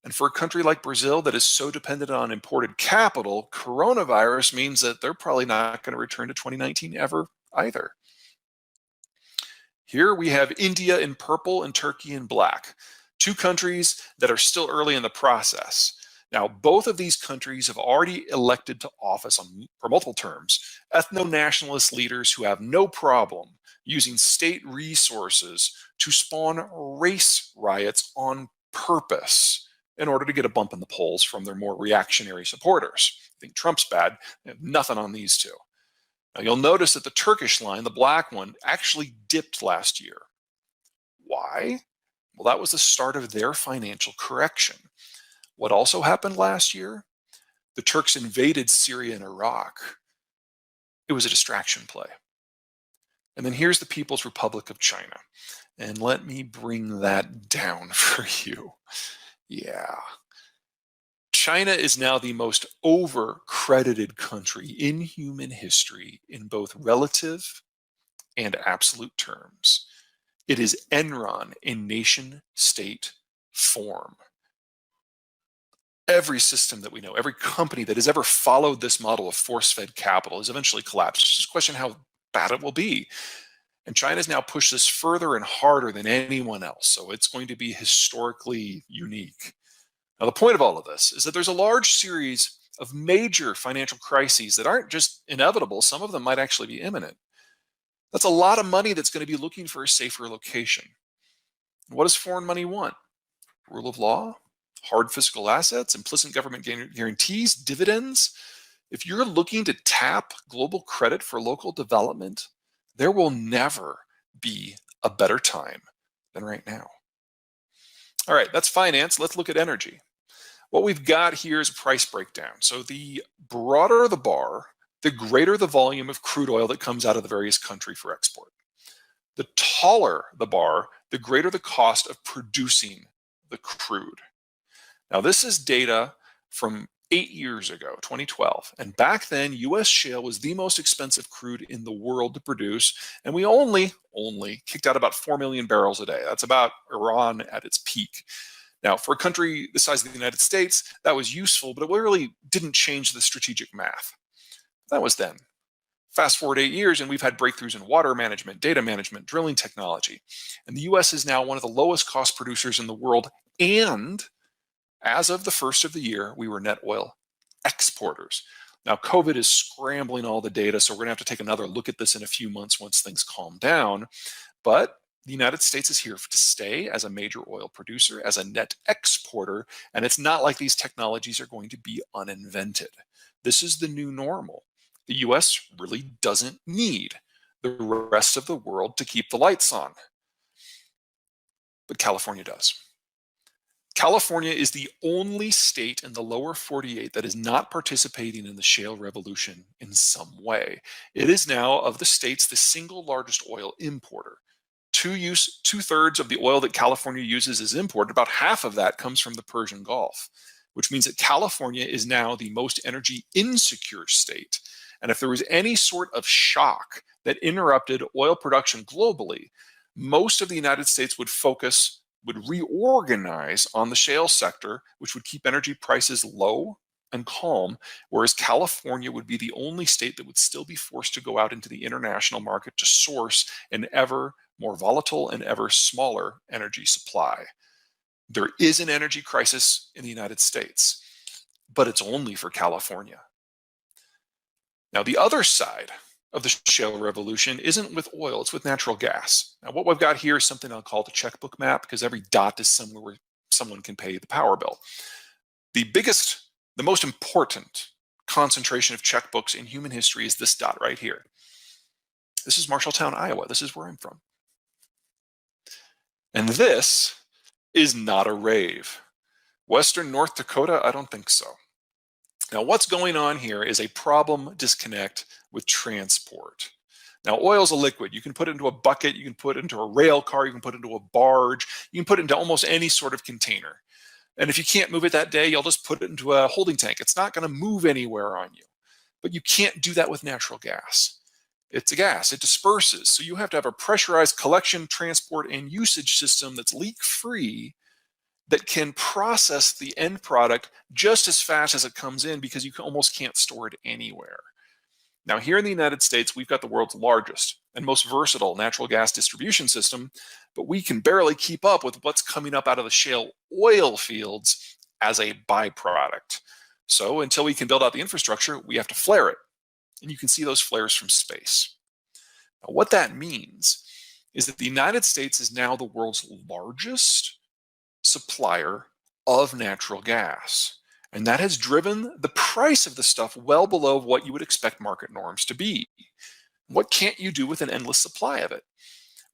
And for a country like Brazil that is so dependent on imported capital, coronavirus means that they're probably not going to return to 2019 ever either. Here we have India in purple and Turkey in black, 2 countries that are still early in the process. Now, both of these countries have already elected to office for multiple terms ethno-nationalist leaders who have no problem using state resources to spawn race riots on purpose in order to get a bump in the polls from their more reactionary supporters. I think Trump's bad. They have nothing on these two. Now, you'll notice that the Turkish line, the black one, actually dipped last year. Why? Well, that was the start of their financial correction. What also happened last year? The Turks invaded Syria and Iraq. It was a distraction play. And then here's the People's Republic of China. And let me bring that down for you. Yeah. China is now the most over-credited country in human history in both relative and absolute terms. It is Enron in nation-state form. Every system that we know, every company that has ever followed this model of force-fed capital has eventually collapsed. It's just a question how bad it will be. And China's now pushed this further and harder than anyone else. So it's going to be historically unique. Now, the point of all of this is that there's a large series of major financial crises that aren't just inevitable. Some of them might actually be imminent. That's a lot of money that's going to be looking for a safer location. What does foreign money want? Rule of law? Hard fiscal assets, implicit government guarantees, dividends. If you're looking to tap global credit for local development, there will never be a better time than right now. All right, that's finance. Let's look at energy. What we've got here is a price breakdown. So the broader the bar, the greater the volume of crude oil that comes out of the various country for export. The taller the bar, the greater the cost of producing the crude. Now, this is data from 8 years ago, 2012. And back then, U.S. shale was the most expensive crude in the world to produce. And we only kicked out about 4 million barrels a day. That's about Iran at its peak. Now, for a country the size of the United States, that was useful, but it really didn't change the strategic math. That was then. Fast forward 8 years, and we've had breakthroughs in water management, data management, drilling technology. And the U.S. is now one of the lowest cost producers in the world. And as of the first of the year, we were net oil exporters. Now, COVID is scrambling all the data, so we're going to have to take another look at this in a few months once things calm down. But the United States is here to stay as a major oil producer, as a net exporter, and it's not like these technologies are going to be uninvented. This is the new normal. The U.S. really doesn't need the rest of the world to keep the lights on. But California does. California is the only state in the lower 48 that is not participating in the shale revolution in some way. It is now, of the states, the single largest oil importer. Two-thirds of the oil that California uses is imported. About half of that comes from the Persian Gulf, which means that California is now the most energy insecure state. And if there was any sort of shock that interrupted oil production globally, most of the United States would reorganize on the shale sector, which would keep energy prices low and calm, whereas California would be the only state that would still be forced to go out into the international market to source an ever more volatile and ever smaller energy supply. There is an energy crisis in the United States, but it's only for California. Now, the other side of the shale revolution isn't with oil, it's with natural gas. Now, what we've got here is something I'll call the checkbook map, because every dot is somewhere where someone can pay the power bill. The most important concentration of checkbooks in human history is this dot right here. This is Marshalltown, Iowa. This is where I'm from. And this is not a rave. Western North Dakota, I don't think so. Now, what's going on here is a problem disconnect with transport. Now, oil is a liquid. You can put it into a bucket, you can put it into a rail car, you can put it into a barge, you can put it into almost any sort of container. And if you can't move it that day, you'll just put it into a holding tank. It's not going to move anywhere on you. But you can't do that with natural gas. It's a gas, it disperses. So you have to have a pressurized collection, transport, and usage system that's leak-free that can process the end product just as fast as it comes in, because you almost can't store it anywhere. Now, here in the United States, we've got the world's largest and most versatile natural gas distribution system, but we can barely keep up with what's coming up out of the shale oil fields as a byproduct. So until we can build out the infrastructure, we have to flare it. And you can see those flares from space. Now, what that means is that the United States is now the world's largest supplier of natural gas. And that has driven the price of the stuff well below what you would expect market norms to be. What can't you do with an endless supply of it?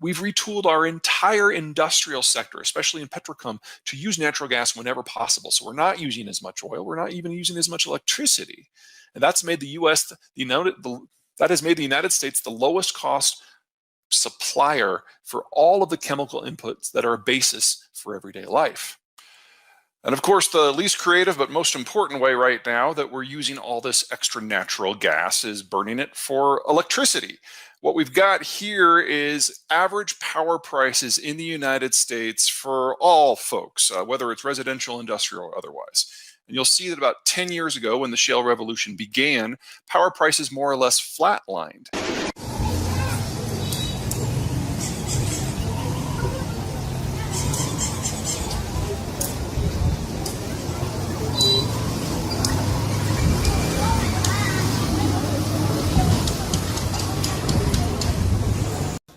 We've retooled our entire industrial sector, especially in petrochem, to use natural gas whenever possible. So we're not using as much oil. We're not even using as much electricity. And that's made the U.S. That has made the United States the lowest cost supplier for all of the chemical inputs that are a basis for everyday life. And of course, the least creative but most important way right now that we're using all this extra natural gas is burning it for electricity. What we've got here is average power prices in the United States for all folks, whether it's residential, industrial, or otherwise. And you'll see that about 10 years ago, when the shale revolution began, power prices more or less flatlined.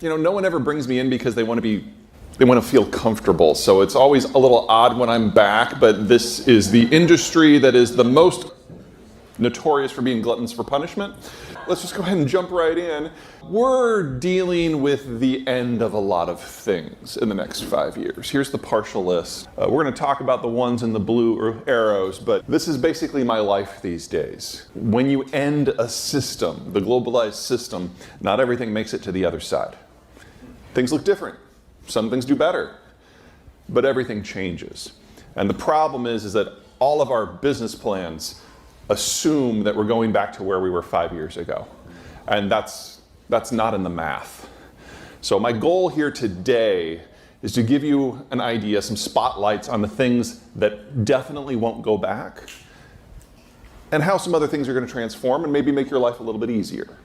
No one ever brings me in because they want to feel comfortable. So it's always a little odd when I'm back, but this is the industry that is the most notorious for being gluttons for punishment. Let's just go ahead and jump right in. We're dealing with the end of a lot of things in the next 5 years. Here's the partial list. We're going to talk about the ones in the blue arrows, but this is basically my life these days. When you end a system, the globalized system, not everything makes it to the other side. Things look different. Some things do better, but everything changes. And the problem is that all of our business plans assume that we're going back to where we were 5 years ago. And that's not in the math. So my goal here today is to give you an idea, some spotlights on the things that definitely won't go back, and how some other things are going to transform and maybe make your life a little bit easier.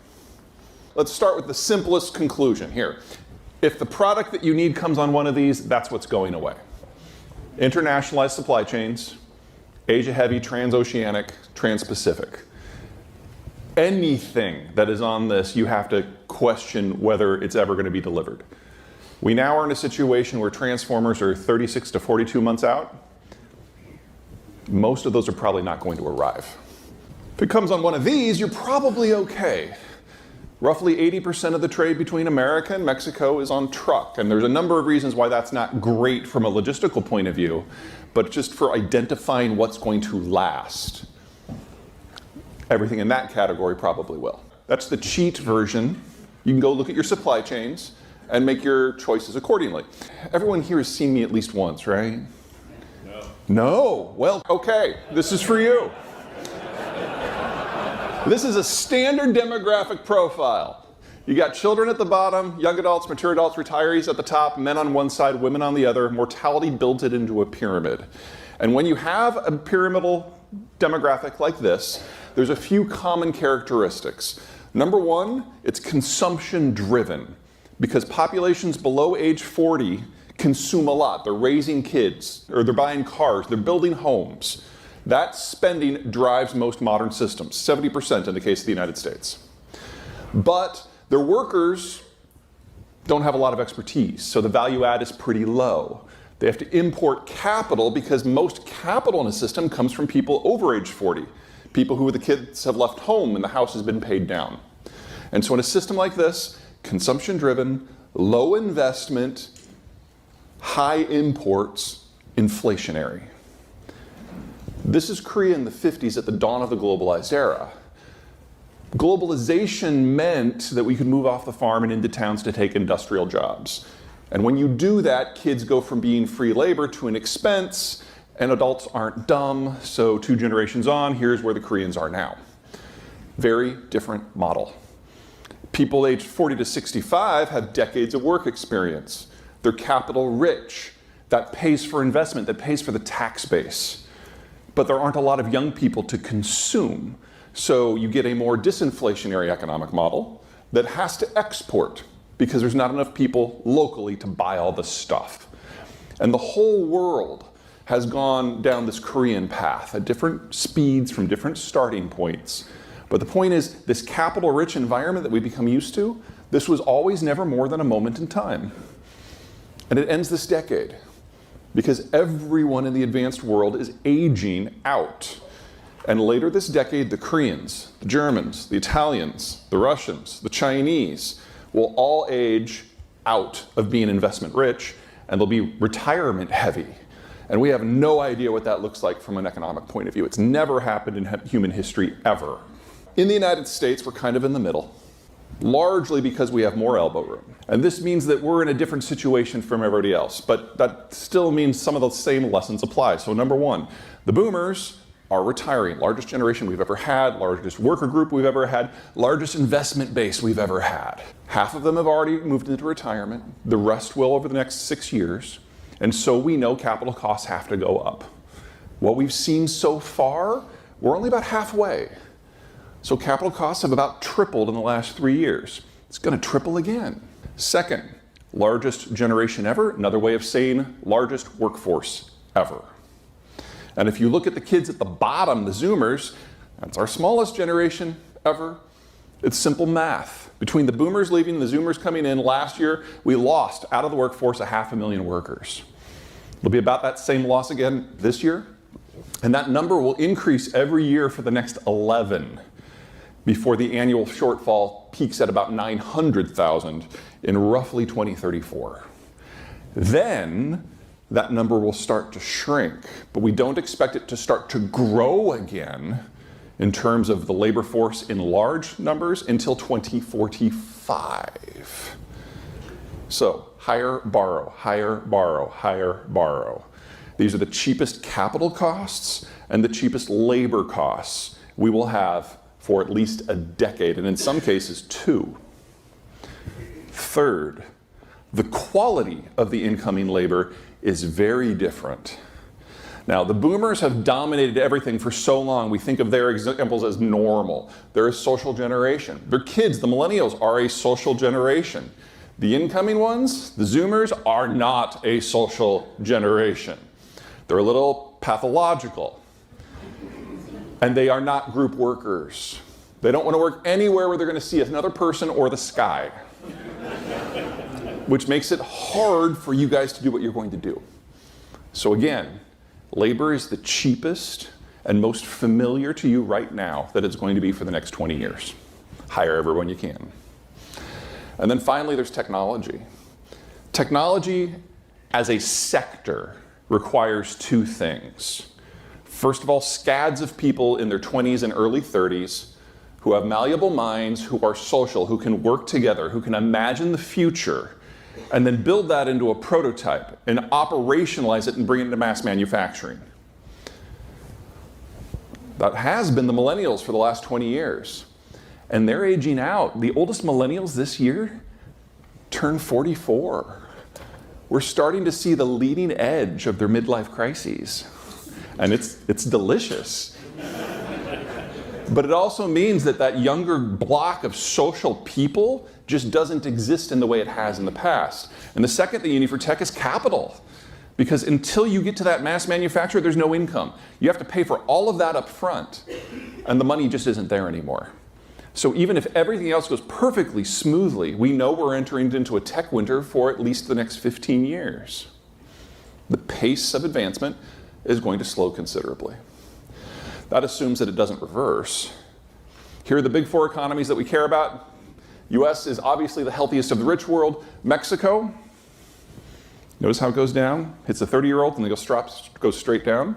Let's start with the simplest conclusion here. If the product that you need comes on one of these, that's what's going away. Internationalized supply chains, Asia-heavy, transoceanic, trans-Pacific. Anything that is on this, you have to question whether it's ever going to be delivered. We now are in a situation where transformers are 36 to 42 months out. Most of those are probably not going to arrive. If it comes on one of these, you're probably okay. Roughly 80% of the trade between America and Mexico is on truck, and there's a number of reasons why that's not great from a logistical point of view, but just for identifying what's going to last. Everything in that category probably will. That's the cheat version. You can go look at your supply chains and make your choices accordingly. Everyone here has seen me at least once, right? No. No? Well, okay, this is for you. This is a standard demographic profile. You got children at the bottom, young adults, mature adults, retirees at the top, men on one side, women on the other. Mortality built it into a pyramid. And when you have a pyramidal demographic like this, there's a few common characteristics. Number one, it's consumption driven, because populations below age 40 consume a lot. They're raising kids, or they're buying cars, they're building homes. That spending drives most modern systems, 70% in the case of the United States. But their workers don't have a lot of expertise, so the value add is pretty low. They have to import capital because most capital in a system comes from people over age 40, people who the kids have left home and the house has been paid down. And so in a system like this, consumption driven, low investment, high imports, inflationary. This is Korea in the 50s at the dawn of the globalized era. Globalization meant that we could move off the farm and into towns to take industrial jobs. And when you do that, kids go from being free labor to an expense, and adults aren't dumb, so 2 generations on, here's where the Koreans are now. Very different model. People aged 40 to 65 have decades of work experience. They're capital rich. That pays for investment, that pays for the tax base. But there aren't a lot of young people to consume. So you get a more disinflationary economic model that has to export because there's not enough people locally to buy all the stuff. And the whole world has gone down this Korean path at different speeds from different starting points. But the point is, this capital-rich environment that we become used to, this was always never more than a moment in time. And it ends this decade because everyone in the advanced world is aging out. And later this decade, the Koreans, the Germans, the Italians, the Russians, the Chinese will all age out of being investment rich, and they'll be retirement heavy. And we have no idea what that looks like from an economic point of view. It's never happened in human history ever. In the United States, we're kind of in the middle, largely because we have more elbow room. And this means that we're in a different situation from everybody else, but that still means some of the same lessons apply. So number one, the boomers are retiring. Largest generation we've ever had, largest worker group we've ever had, largest investment base we've ever had. Half of them have already moved into retirement. The rest will over the next 6 years. And so we know capital costs have to go up. What we've seen so far, we're only about halfway. So capital costs have about tripled in the last 3 years. It's going to triple again. Second, largest generation ever. Another way of saying largest workforce ever. And if you look at the kids at the bottom, the Zoomers, that's our smallest generation ever. It's simple math. Between the boomers leaving and the Zoomers coming in last year, we lost out of the workforce 500,000 workers. It'll be about that same loss again this year. And that number will increase every year for the next 11 before the annual shortfall peaks at about 900,000 in roughly 2034. Then that number will start to shrink, but we don't expect it to start to grow again in terms of the labor force in large numbers until 2045. So hire, borrow, hire, borrow, hire, borrow. These are the cheapest capital costs and the cheapest labor costs we will have for at least a decade, and in some cases 2. Third, the quality of the incoming labor is very different. Now, the boomers have dominated everything for so long, we think of their examples as normal. They're a social generation. Their kids, the millennials, are a social generation. The incoming ones, the Zoomers, are not a social generation. They're a little pathological. And they are not group workers. They don't want to work anywhere where they're going to see another person or the sky. Which makes it hard for you guys to do what you're going to do. So again, labor is the cheapest and most familiar to you right now that it's going to be for the next 20 years. Hire everyone you can. And then finally, there's technology. Technology as a sector requires 2 things. First of all, scads of people in their 20s and early 30s who have malleable minds, who are social, who can work together, who can imagine the future, and then build that into a prototype and operationalize it and bring it into mass manufacturing. That has been the millennials for the last 20 years. And they're aging out. The oldest millennials this year turn 44. We're starting to see the leading edge of their midlife crises. And it's delicious. But it also means that that younger block of social people just doesn't exist in the way it has in the past. And the second thing you need for tech is capital. Because until you get to that mass manufacturer, there's no income. You have to pay for all of that up front, and the money just isn't there anymore. So even if everything else goes perfectly smoothly, we know we're entering into a tech winter for at least the next 15 years. The pace of advancement is going to slow considerably. That assumes that it doesn't reverse. Here are the big 4 economies that we care about. US is obviously the healthiest of the rich world. Mexico, notice how it goes down, hits a 30-year-old and then goes straight down.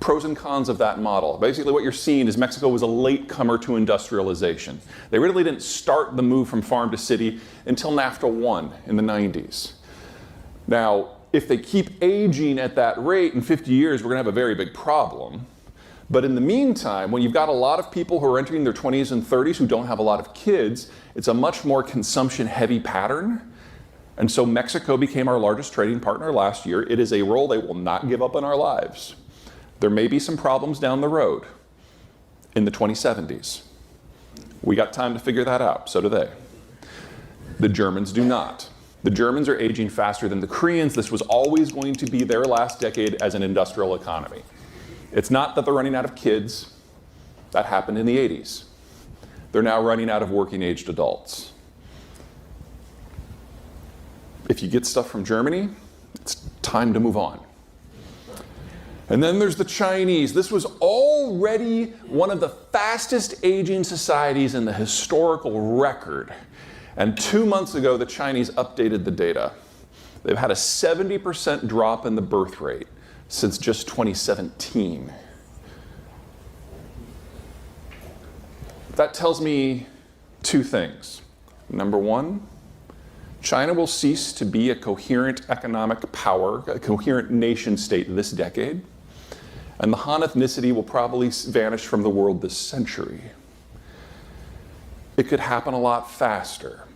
Pros and cons of that model. Basically what you're seeing is Mexico was a latecomer to industrialization. They really didn't start the move from farm to city until NAFTA won in the 90s. Now, if they keep aging at that rate, in 50 years, we're going to have a very big problem. But in the meantime, when you've got a lot of people who are entering their 20s and 30s who don't have a lot of kids, it's a much more consumption-heavy pattern. And so Mexico became our largest trading partner last year. It is a role they will not give up in our lives. There may be some problems down the road in the 2070s. We got time to figure that out, so do they. The Germans do not. The Germans are aging faster than the Koreans. This was always going to be their last decade as an industrial economy. It's not that they're running out of kids. That happened in the 80s. They're now running out of working-aged adults. If you get stuff from Germany, it's time to move on. And then there's the Chinese. This was already one of the fastest aging societies in the historical record. And 2 months ago, the Chinese updated the data. They've had a 70% drop in the birth rate since just 2017. That tells me two things. Number one, China will cease to be a coherent economic power, a coherent nation state this decade. And the Han ethnicity will probably vanish from the world this century. It could happen a lot faster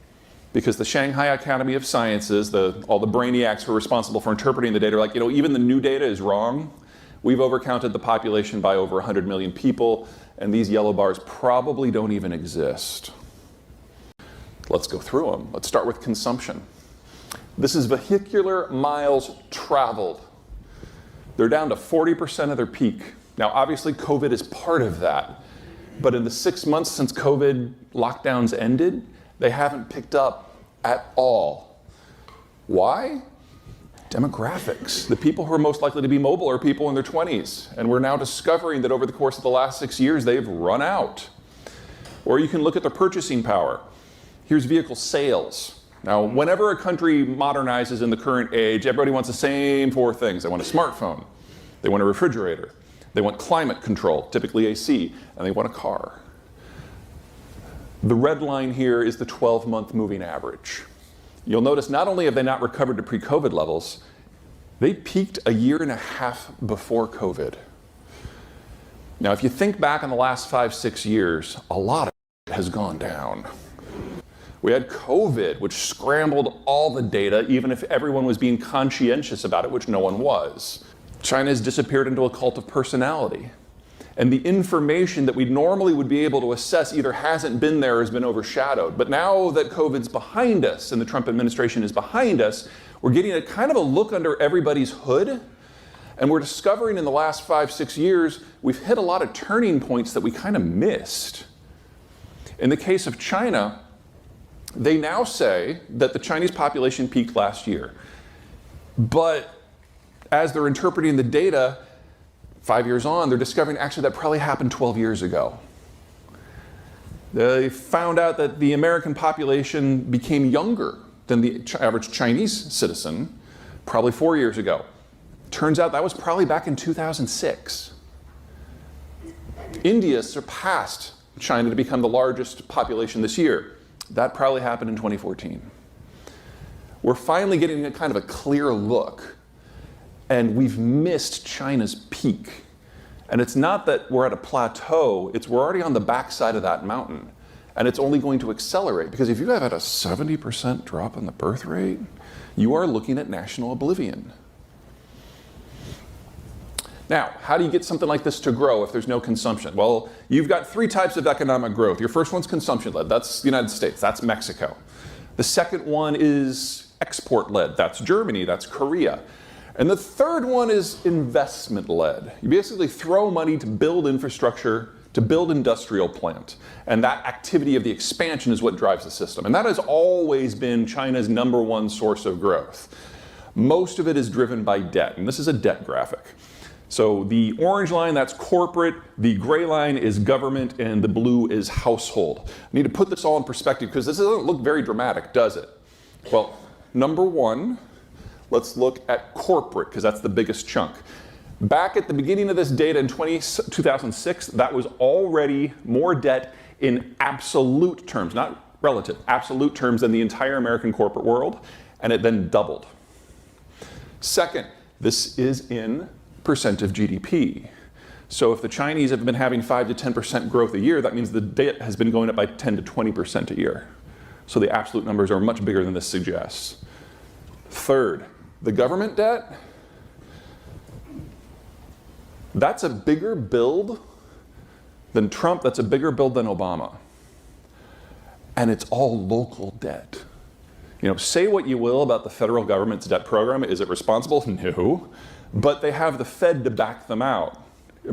because the Shanghai Academy of Sciences, all the brainiacs who are responsible for interpreting the data are like, even the new data is wrong. We've overcounted the population by over 100 million people, and these yellow bars probably don't even exist. Let's go through them. Let's start with consumption. This is vehicular miles traveled. They're down to 40% of their peak. Now, obviously, COVID is part of that. But in the 6 months since COVID lockdowns ended, they haven't picked up at all. Why? Demographics. The people who are most likely to be mobile are people in their 20s. And we're now discovering that over the course of the last 6 years, they've run out. Or you can look at their purchasing power. Here's vehicle sales. Now, whenever a country modernizes in the current age, everybody wants the same four things. They want a smartphone, they want a refrigerator, they want climate control, typically AC, and they want a car. The red line here is the 12-month moving average. You'll notice not only have they not recovered to pre-COVID levels, they peaked a year and a half before COVID. Now, if you think back in the last 5-6 years, a lot of it has gone down. We had COVID, which scrambled all the data, even if everyone was being conscientious about it, which no one was. China has disappeared into a cult of personality. And the information that we normally would be able to assess either hasn't been there or has been overshadowed. But now that COVID's behind us and the Trump administration is behind us, we're getting a kind of a look under everybody's hood. And we're discovering in the last 5-6 years, we've hit a lot of turning points that we kind of missed. In the case of China, they now say that the Chinese population peaked last year. But as they're interpreting the data, 5 years on, they're discovering actually that probably happened 12 years ago. They found out that the American population became younger than the average Chinese citizen probably 4 years ago. Turns out that was probably back in 2006. India surpassed China to become the largest population this year. That probably happened in 2014. We're finally getting a kind of a clear look, and we've missed China's peak. And it's not that we're at a plateau, it's we're already on the backside of that mountain. And it's only going to accelerate, because if you have had a 70% drop in the birth rate, you are looking at national oblivion. Now, how do you get something like this to grow if there's no consumption? Well, you've got three types of economic growth. Your first one's consumption-led. That's the United States. That's Mexico. The second one is export-led. That's Germany. That's Korea. And the third one is investment-led. You basically throw money to build infrastructure, to build industrial plant. And that activity of the expansion is what drives the system. And that has always been China's #1 source of growth. Most of it is driven by debt. And this is a debt graphic. So the orange line, that's corporate, the gray line is government, and the blue is household. I need to put this all in perspective because this doesn't look very dramatic, does it? Well, #1, let's look at corporate because that's the biggest chunk. Back at the beginning of this data in 2006, that was already more debt in absolute terms, not relative, absolute terms than the entire American corporate world, and it then doubled. Second, this is in percent of GDP. So if the Chinese have been having 5 to 10% growth a year, that means the debt has been going up by 10 to 20% a year. So the absolute numbers are much bigger than this suggests. Third, the government debt, that's a bigger build than Trump, that's a bigger build than Obama. And it's all local debt. You know, say what you will about the federal government's debt program. Is it responsible? No. But they have the Fed to back them out,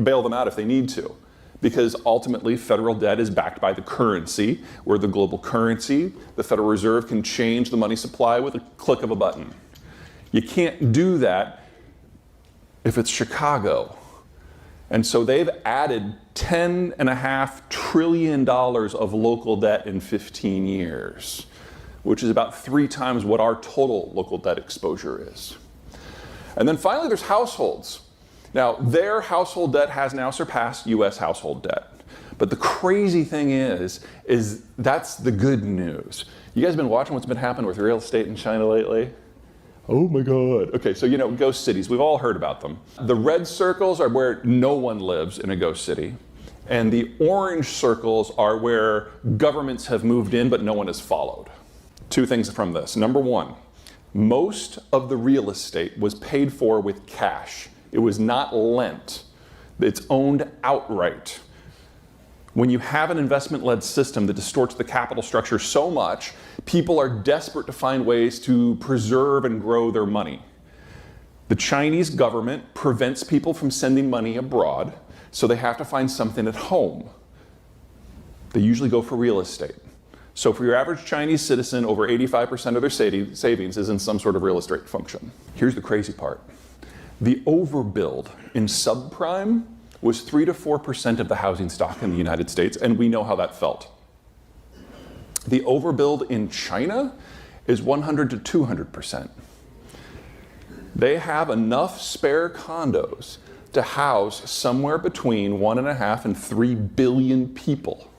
bail them out if they need to. Because ultimately, federal debt is backed by the currency. We're the global currency. The Federal Reserve can change the money supply with a click of a button. You can't do that if it's Chicago. And so they've added $10.5 trillion of local debt in 15 years, which is about 3 times what our total local debt exposure is. And then finally, there's households. Now, their household debt has now surpassed US household debt. But the crazy thing is that's the good news. You guys been watching what's been happening with real estate in China lately? Oh my God. Okay, so ghost cities, we've all heard about them. The red circles are where no one lives in a ghost city. And the orange circles are where governments have moved in, but no one has followed. 2 things from this. Number 1, most of the real estate was paid for with cash. It was not lent. It's owned outright. When you have an investment-led system that distorts the capital structure so much, people are desperate to find ways to preserve and grow their money. The Chinese government prevents people from sending money abroad, so they have to find something at home. They usually go for real estate. So for your average Chinese citizen, over 85% of their savings is in some sort of real estate function. Here's the crazy part. The overbuild in subprime was 3 to 4% of the housing stock in the United States, and we know how that felt. The overbuild in China is 100 to 200%. They have enough spare condos to house somewhere between 1.5 and 3 billion people.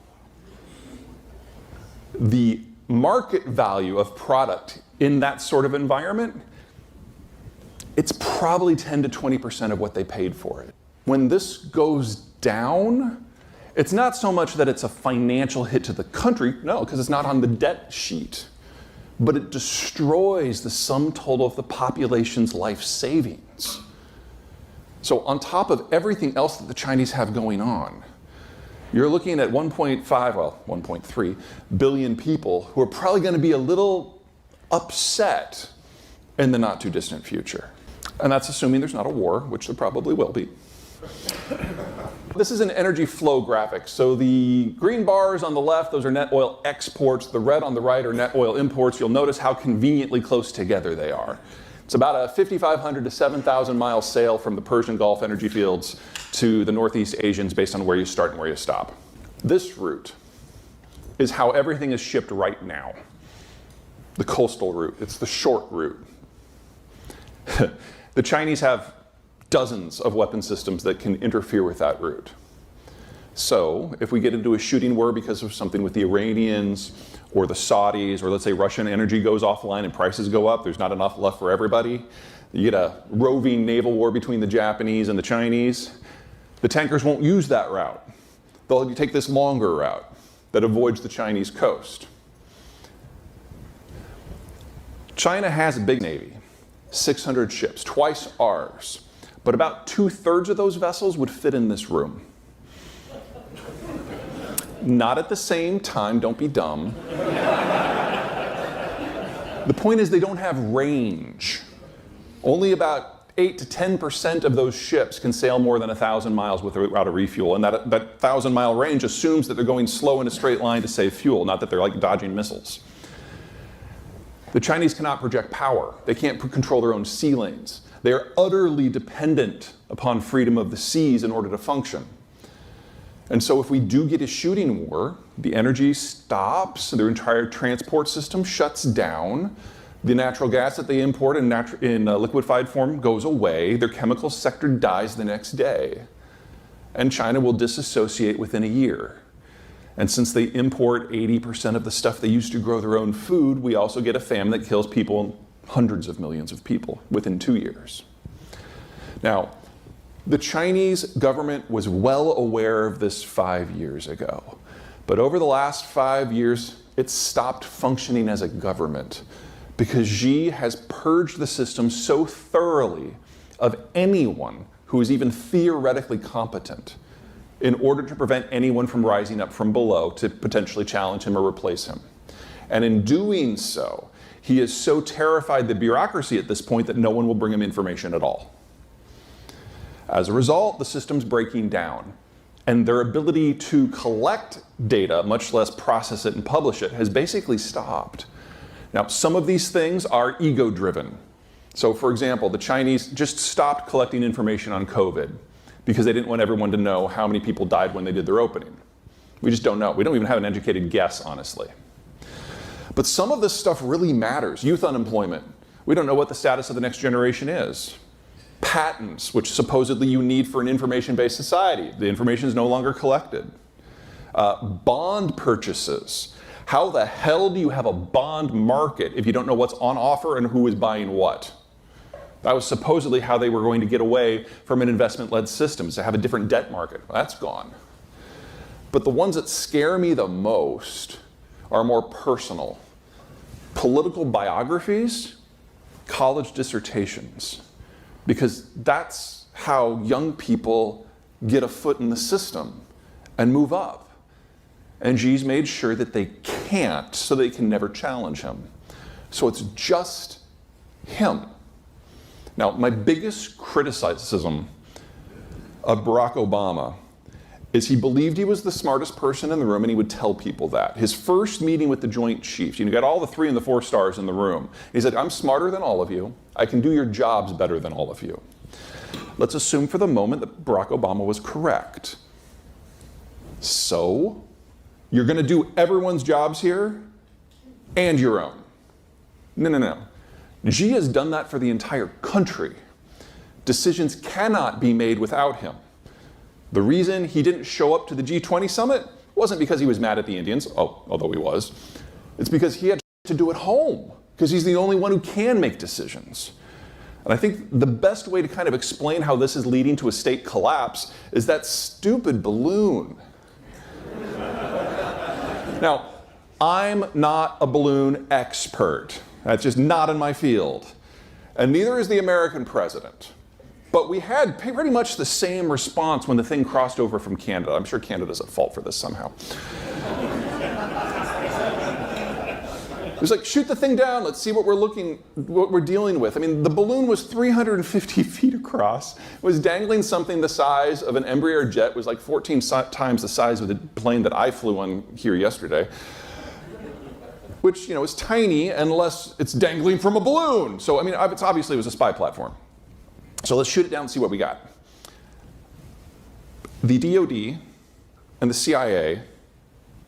The market value of product in that sort of environment, it's probably 10 to 20% of what they paid for it. When this goes down, it's not so much that it's a financial hit to the country, no, because it's not on the debt sheet, but it destroys the sum total of the population's life savings. So on top of everything else that the Chinese have going on, you're looking at 1.3 billion people who are probably going to be a little upset in the not too distant future. And that's assuming there's not a war, which there probably will be. This is an energy flow graphic. So the green bars on the left, those are net oil exports. The red on the right are net oil imports. You'll notice how conveniently close together they are. It's about a 5,500 to 7,000 mile sail from the Persian Gulf energy fields to the Northeast Asians based on where you start and where you stop. This route is how everything is shipped right now. The coastal route, it's the short route. The Chinese have dozens of weapon systems that can interfere with that route. So if we get into a shooting war because of something with the Iranians or the Saudis, or let's say Russian energy goes offline and prices go up, there's not enough left for everybody, you get a roving naval war between the Japanese and the Chinese, the tankers won't use that route. They'll take this longer route that avoids the Chinese coast. China has a big navy, 600 ships, twice ours. But about 2/3 of those vessels would fit in this room. Not at the same time, don't be dumb. The point is they don't have range. Only about 8 to 10% of those ships can sail more than 1,000 miles without a refuel. And that 1,000-mile range assumes that they're going slow in a straight line to save fuel, not that they're like dodging missiles. The Chinese cannot project power. They can't control their own sea lanes. They are utterly dependent upon freedom of the seas in order to function. And so if we do get a shooting war, the energy stops, their entire transport system shuts down, The natural gas that they import in liquefied form goes away. Their chemical sector dies the next day. And China will disassociate within a year. And since they import 80% of the stuff they use to grow their own food, we also get a famine that kills people, hundreds of millions of people, within 2 years. Now, the Chinese government was well aware of this 5 years ago. But over the last 5 years, it stopped functioning as a government because Xi has purged the system so thoroughly of anyone who is even theoretically competent in order to prevent anyone from rising up from below to potentially challenge him or replace him. And in doing so, he has so terrified the bureaucracy at this point that no one will bring him information at all. As a result, the system's breaking down, and their ability to collect data, much less process it and publish it, has basically stopped. Now, some of these things are ego-driven. So, for example, the Chinese just stopped collecting information on COVID because they didn't want everyone to know how many people died when they did their opening. We just don't know. We don't even have an educated guess, honestly. But some of this stuff really matters. Youth unemployment. We don't know what the status of the next generation is. Patents, which supposedly you need for an information-based society. The information is no longer collected. Bond purchases. How the hell do you have a bond market if you don't know what's on offer and who is buying what? That was supposedly how they were going to get away from an investment-led system, to have a different debt market. Well, that's gone. But the ones that scare me the most are more personal. Political biographies, college dissertations. Because that's how young people get a foot in the system and move up. And Xi's made sure that they can't, so they can never challenge him. So it's just him. Now, my biggest criticism of Barack Obama is he believed he was the smartest person in the room, and he would tell people that. His first meeting with the Joint Chiefs, you got all the 3 and the 4 stars in the room. He said, I'm smarter than all of you. I can do your jobs better than all of you. Let's assume for the moment that Barack Obama was correct. So, you're going to do everyone's jobs here and your own. No. Xi has done that for the entire country. Decisions cannot be made without him. The reason he didn't show up to the G20 summit wasn't because he was mad at the Indians, although he was. It's because he had to do it home, because he's the only one who can make decisions. And I think the best way to kind of explain how this is leading to a state collapse is that stupid balloon. Now, I'm not a balloon expert. That's just not in my field. And neither is the American president. But we had pretty much the same response when the thing crossed over from Canada. I'm sure Canada's at fault for this somehow. It was like, shoot the thing down, let's see what we're dealing with. I mean, the balloon was 350 feet across. It was dangling something the size of an Embraer jet. It was like 14 times the size of the plane that I flew on here yesterday. Which, is tiny unless it's dangling from a balloon. So, I mean, it's obviously it was a spy platform. So let's shoot it down and see what we got. The DOD and the CIA,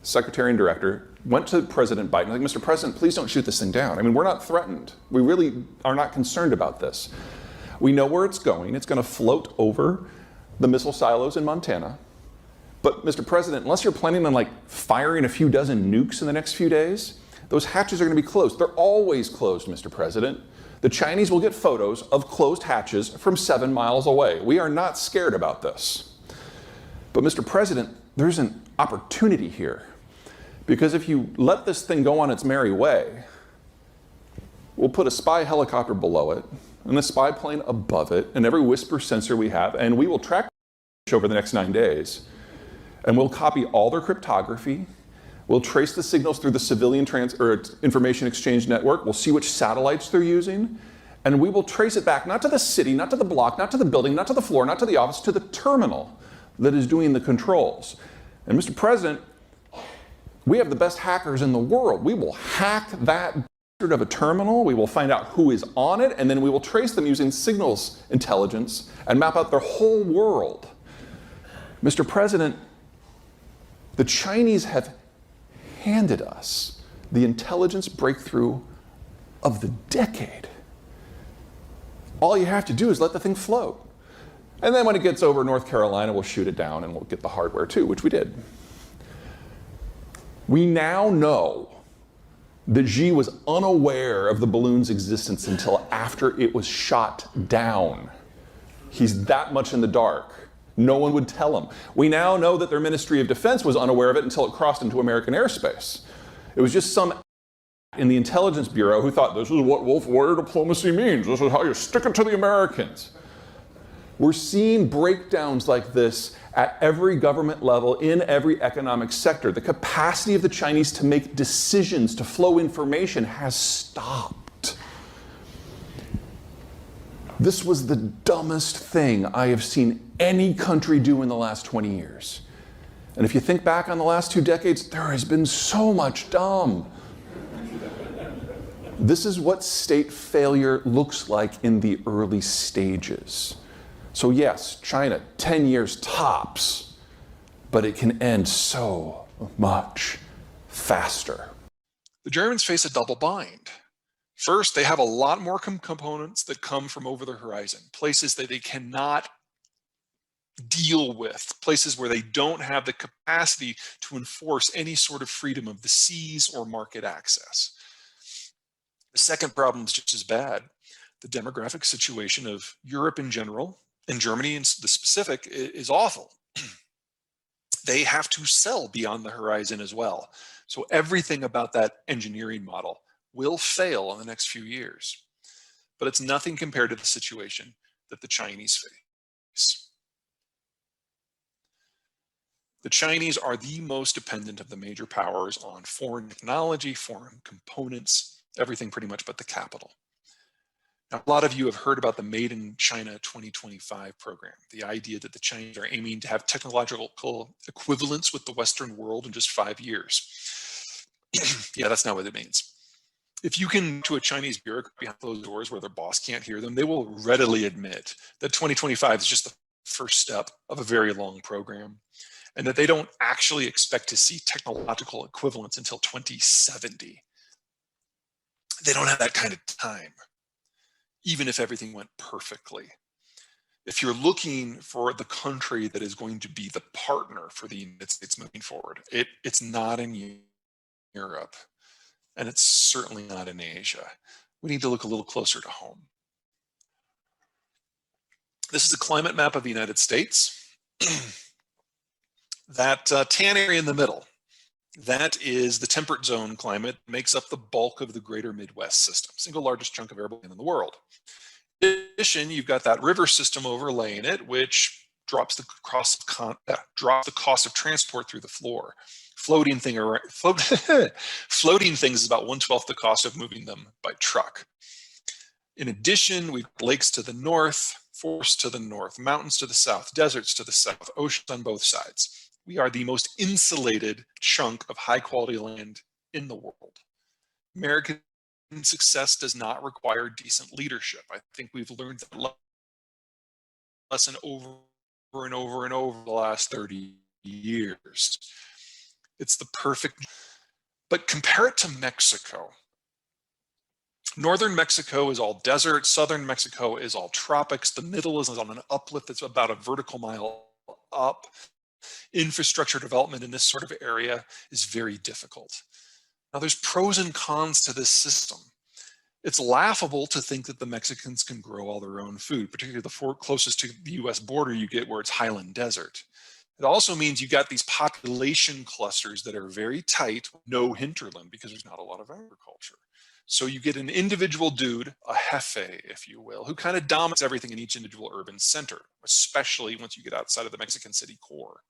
secretary and director, went to President Biden, like, Mr. President, please don't shoot this thing down. I mean, we're not threatened. We really are not concerned about this. We know where it's going. It's going to float over the missile silos in Montana. But Mr. President, unless you're planning on firing a few dozen nukes in the next few days, those hatches are going to be closed. They're always closed, Mr. President. The Chinese will get photos of closed hatches from 7 miles away. We are not scared about this. But Mr. President, there's an opportunity here. Because if you let this thing go on its merry way, we'll put a spy helicopter below it, and a spy plane above it, and every whisper sensor we have, and we will track over the next 9 days. And we'll copy all their cryptography. We'll trace the signals through the civilian information exchange network. We'll see which satellites they're using. And we will trace it back, not to the city, not to the block, not to the building, not to the floor, not to the office, to the terminal that is doing the controls. And Mr. President, we have the best hackers in the world. We will hack that bastard of a terminal. We will find out who is on it, and then we will trace them using signals intelligence and map out their whole world. Mr. President, the Chinese have handed us the intelligence breakthrough of the decade. All you have to do is let the thing float. And then when it gets over North Carolina, we'll shoot it down and we'll get the hardware too, which we did. We now know that Xi was unaware of the balloon's existence until after it was shot down. He's that much in the dark. No one would tell him. We now know that their Ministry of Defense was unaware of it until it crossed into American airspace. It was just some in the Intelligence Bureau who thought this is what Wolf warrior diplomacy means. This is how you stick it to the Americans. We're seeing breakdowns like this at every government level, in every economic sector. The capacity of the Chinese to make decisions, to flow information, has stopped. This was the dumbest thing I have seen any country do in the last 20 years. And if you think back on the last 2 decades, there has been so much dumb. This is what state failure looks like in the early stages. So yes, China, 10 years tops, but it can end so much faster. The Germans face a double bind. First, they have a lot more components that come from over the horizon, places that they cannot deal with, places where they don't have the capacity to enforce any sort of freedom of the seas or market access. The second problem is just as bad. The demographic situation of Europe in general, and Germany in the specific, is awful. They have to sell beyond the horizon as well. So everything about that engineering model will fail in the next few years. But it's nothing compared to the situation that the Chinese face. The Chinese are the most dependent of the major powers on foreign technology, foreign components, everything pretty much but the capital. Now, a lot of you have heard about the Made in China 2025 program, the idea that the Chinese are aiming to have technological equivalence with the Western world in just 5 years. Yeah, that's not what it means. If you can to a Chinese bureaucrat behind closed doors where their boss can't hear them, they will readily admit that 2025 is just the first step of a very long program, and that they don't actually expect to see technological equivalence until 2070. They don't have that kind of time, even if everything went perfectly. If you're looking for the country that is going to be the partner for the United States moving forward, it's not in Europe, and it's certainly not in Asia. We need to look a little closer to home. This is a climate map of the United States. That tan area in the middle, that is the temperate zone climate, makes up the bulk of the greater Midwest system, single largest chunk of arable land in the world. In addition, you've got that river system overlaying it, which drops the cost of transport through the floor. Floating things is about 1/12 the cost of moving them by truck. In addition, we've lakes to the north, forests to the north, mountains to the south, deserts to the south, oceans on both sides. We are the most insulated chunk of high quality land in the world. American success does not require decent leadership. I think we've learned that lesson over and over and over the last 30 years. It's the perfect, but compare it to Mexico. Northern Mexico is all desert, southern Mexico is all tropics, the middle is on an uplift that's about a vertical mile up. Infrastructure development in this sort of area is very difficult. Now, there's pros and cons to this system. It's laughable to think that the Mexicans can grow all their own food, particularly the closest to the US border you get where it's highland desert. It also means you got these population clusters that are very tight, no hinterland, because there's not a lot of agriculture. So you get an individual dude, a jefe, if you will, who kind of dominates everything in each individual urban center, especially once you get outside of the Mexican city core.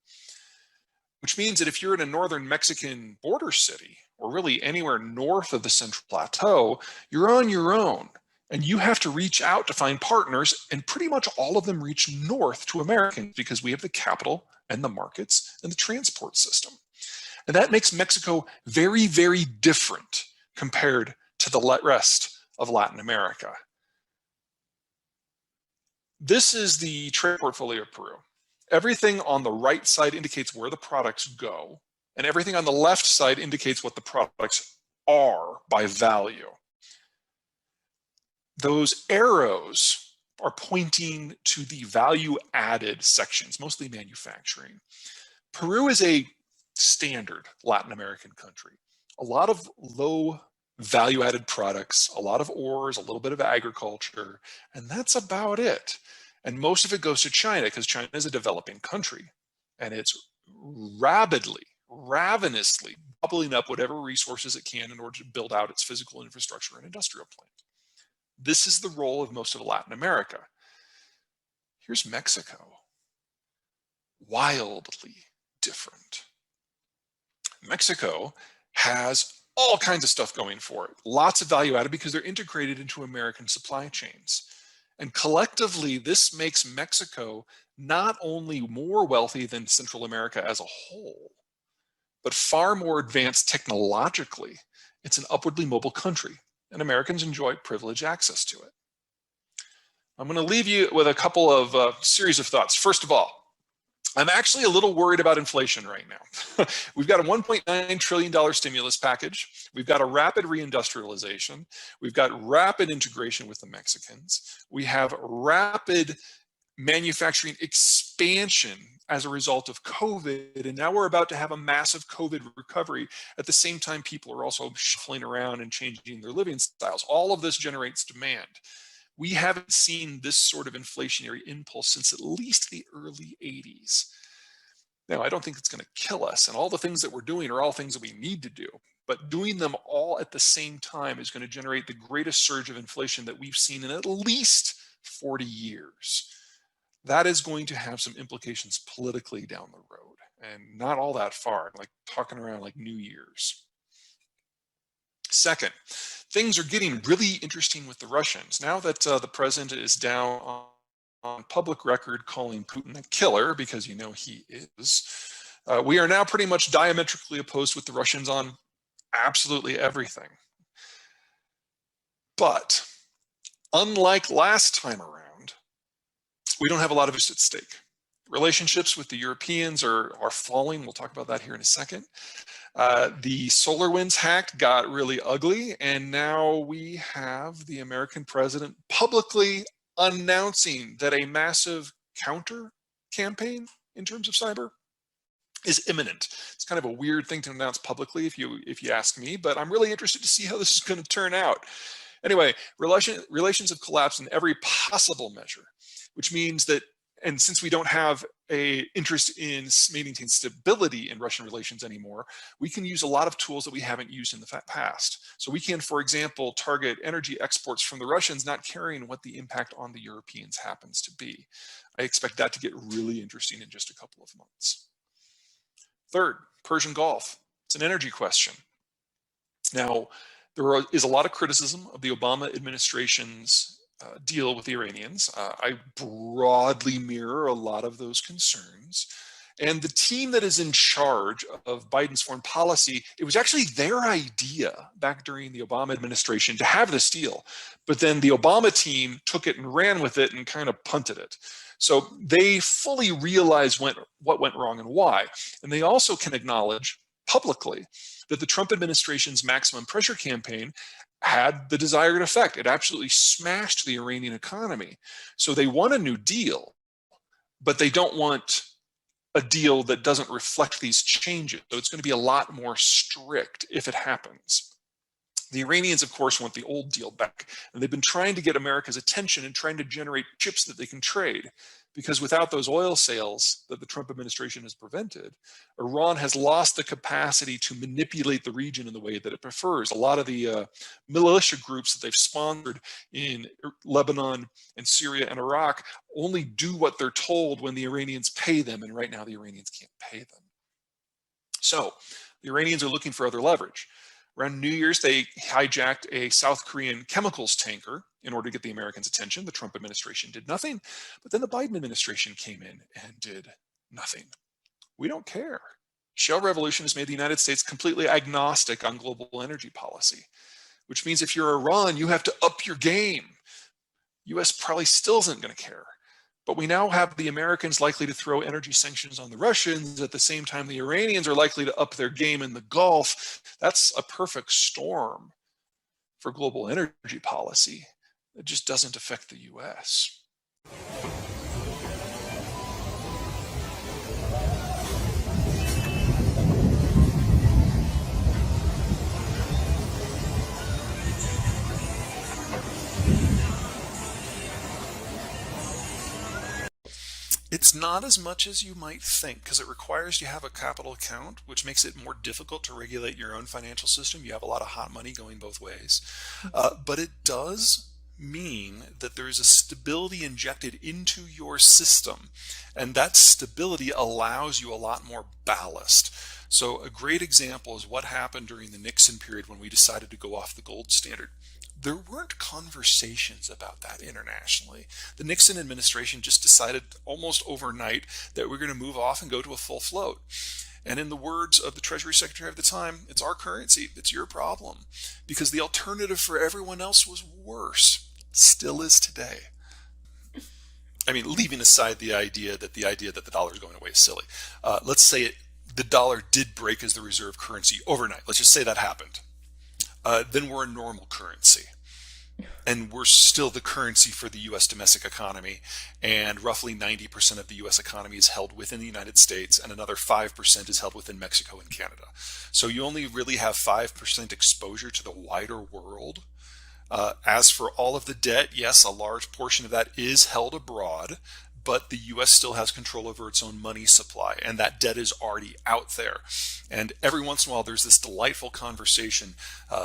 Which means that if you're in a northern Mexican border city, or really anywhere north of the Central Plateau, you're on your own. And you have to reach out to find partners, and pretty much all of them reach north to Americans because we have the capital and the markets and the transport system. And that makes Mexico very, very different compared to the rest of Latin America. This is the trade portfolio of Peru. Everything on the right side indicates where the products go, and everything on the left side indicates what the products are by value. those arrows are pointing to the value-added sections, mostly manufacturing. Peru is a standard Latin American country. A lot of low value-added products, a lot of ores, a little bit of agriculture, and that's about it. And most of it goes to China because China is a developing country, and it's ravenously bubbling up whatever resources it can in order to build out its physical infrastructure and industrial plant. This is the role of most of Latin America. Here's Mexico. Wildly different. Mexico has all kinds of stuff going for it. Lots of value added because they're integrated into American supply chains. And collectively, this makes Mexico not only more wealthy than Central America as a whole, but far more advanced technologically. It's an upwardly mobile country, and Americans enjoy privileged access to it. I'm going to leave you with a couple of series of thoughts. First of all, I'm actually a little worried about inflation right now. We've got a $1.9 trillion stimulus package. We've got a rapid reindustrialization. We've got rapid integration with the Mexicans. We have rapid manufacturing expansion as a result of COVID. And now we're about to have a massive COVID recovery. At the same time, people are also shuffling around and changing their living styles. All of this generates demand. We haven't seen this sort of inflationary impulse since at least the early 80s. Now, I don't think it's going to kill us, and all the things that we're doing are all things that we need to do, but doing them all at the same time is going to generate the greatest surge of inflation that we've seen in at least 40 years. That is going to have some implications politically down the road, and not all that far, like talking around like New Year's. Second, things are getting really interesting with the Russians. Now that the president is down on public record calling Putin a killer, because you know he is, we are now pretty much diametrically opposed with the Russians on absolutely everything. But unlike last time around, we don't have a lot of us at stake. Relationships with the Europeans are falling. We'll talk about that here in a second. The SolarWinds hack got really ugly, and now we have the American president publicly announcing that a massive counter campaign in terms of cyber is imminent. It's kind of a weird thing to announce publicly if you ask me, but I'm really interested to see how this is going to turn out. Anyway, relations have collapsed in every possible measure, which means that, and since we don't have an interest in maintaining stability in Russian relations anymore, we can use a lot of tools that we haven't used in the past. So we can, for example, target energy exports from the Russians, not caring what the impact on the Europeans happens to be. I expect that to get really interesting in just a couple of months. Third, Persian Gulf. It's an energy question. Now, there is a lot of criticism of the Obama administration's deal with the Iranians. I broadly mirror a lot of those concerns. And the team that is in charge of Biden's foreign policy, it was actually their idea back during the Obama administration to have this deal. But then the Obama team took it and ran with it and kind of punted it. So they fully realize what went wrong and why. And they also can acknowledge publicly that the Trump administration's maximum pressure campaign had the desired effect. It absolutely smashed the Iranian economy. So they want a new deal, but they don't want a deal that doesn't reflect these changes. So it's going to be a lot more strict if it happens. The Iranians, of course, want the old deal back, and they've been trying to get America's attention and trying to generate chips that they can trade. Because without those oil sales that the Trump administration has prevented, Iran has lost the capacity to manipulate the region in the way that it prefers. A lot of the militia groups that they've sponsored in Lebanon and Syria and Iraq only do what they're told when the Iranians pay them, and right now the Iranians can't pay them. So the Iranians are looking for other leverage. Around New Year's, they hijacked a South Korean chemicals tanker in order to get the Americans' attention. The Trump administration did nothing, but then the Biden administration came in and did nothing. We don't care. Shale revolution has made the United States completely agnostic on global energy policy, which means if you're Iran, you have to up your game. US probably still isn't going to care. But we now have the Americans likely to throw energy sanctions on the Russians. At the same time, the Iranians are likely to up their game in the Gulf. That's a perfect storm for global energy policy. It just doesn't affect the U.S. It's not as much as you might think because it requires you have a capital account, which makes it more difficult to regulate your own financial system. You have a lot of hot money going both ways. But it does mean that there is a stability injected into your system, and that stability allows you a lot more ballast. So a great example is what happened during the Nixon period when we decided to go off the gold standard. There weren't conversations about that internationally. The Nixon administration just decided almost overnight that we're going to move off and go to a full float. And in the words of the Treasury Secretary of the time, it's our currency, it's your problem. Because the alternative for everyone else was worse. Still is today. I mean, leaving aside the idea that the dollar is going away is silly. Let's say the dollar did break as the reserve currency overnight. Let's just say that happened. Then we're a normal currency. And we're still the currency for the U.S. domestic economy. And roughly 90% of the U.S. economy is held within the United States, and another 5% is held within Mexico and Canada. So you only really have 5% exposure to the wider world. As for all of the debt, yes, a large portion of that is held abroad, but the U.S. still has control over its own money supply, and that debt is already out there. And every once in a while, there's this delightful conversation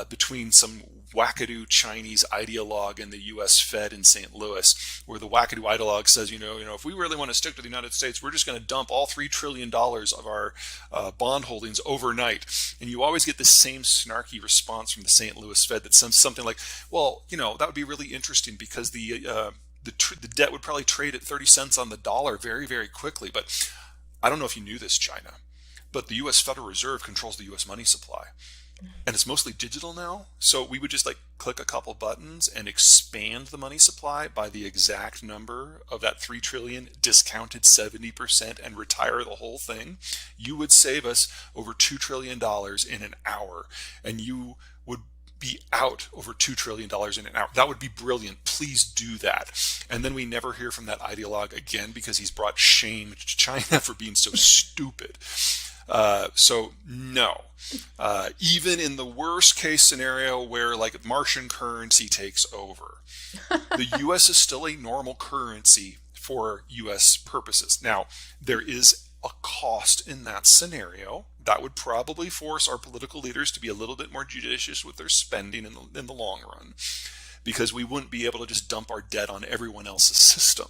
between some wackadoo Chinese ideologue and the U.S. Fed in St. Louis, where the wackadoo ideologue says, if we really want to stick to the United States, we're just going to dump all $3 trillion of our bond holdings overnight. And you always get this same snarky response from the St. Louis Fed that says something like, well, that would be really interesting because the debt would probably trade at 30 cents on the dollar very, very quickly. But I don't know if you knew this, China, but the U.S. Federal Reserve controls the U.S. money supply. And it's mostly digital now. So we would just click a couple buttons and expand the money supply by the exact number of that 3 trillion, discounted 70%, and retire the whole thing. You would save us over $2 trillion in an hour. And you would be out over $2 trillion in an hour. That would be brilliant. Please do that. And then we never hear from that ideologue again because he's brought shame to China for being so stupid. So no, even in the worst case scenario where Martian currency takes over, the U.S. is still a normal currency for U.S. purposes. Now, there is a cost in that scenario. That would probably force our political leaders to be a little bit more judicious with their spending in the long run, because we wouldn't be able to just dump our debt on everyone else's system.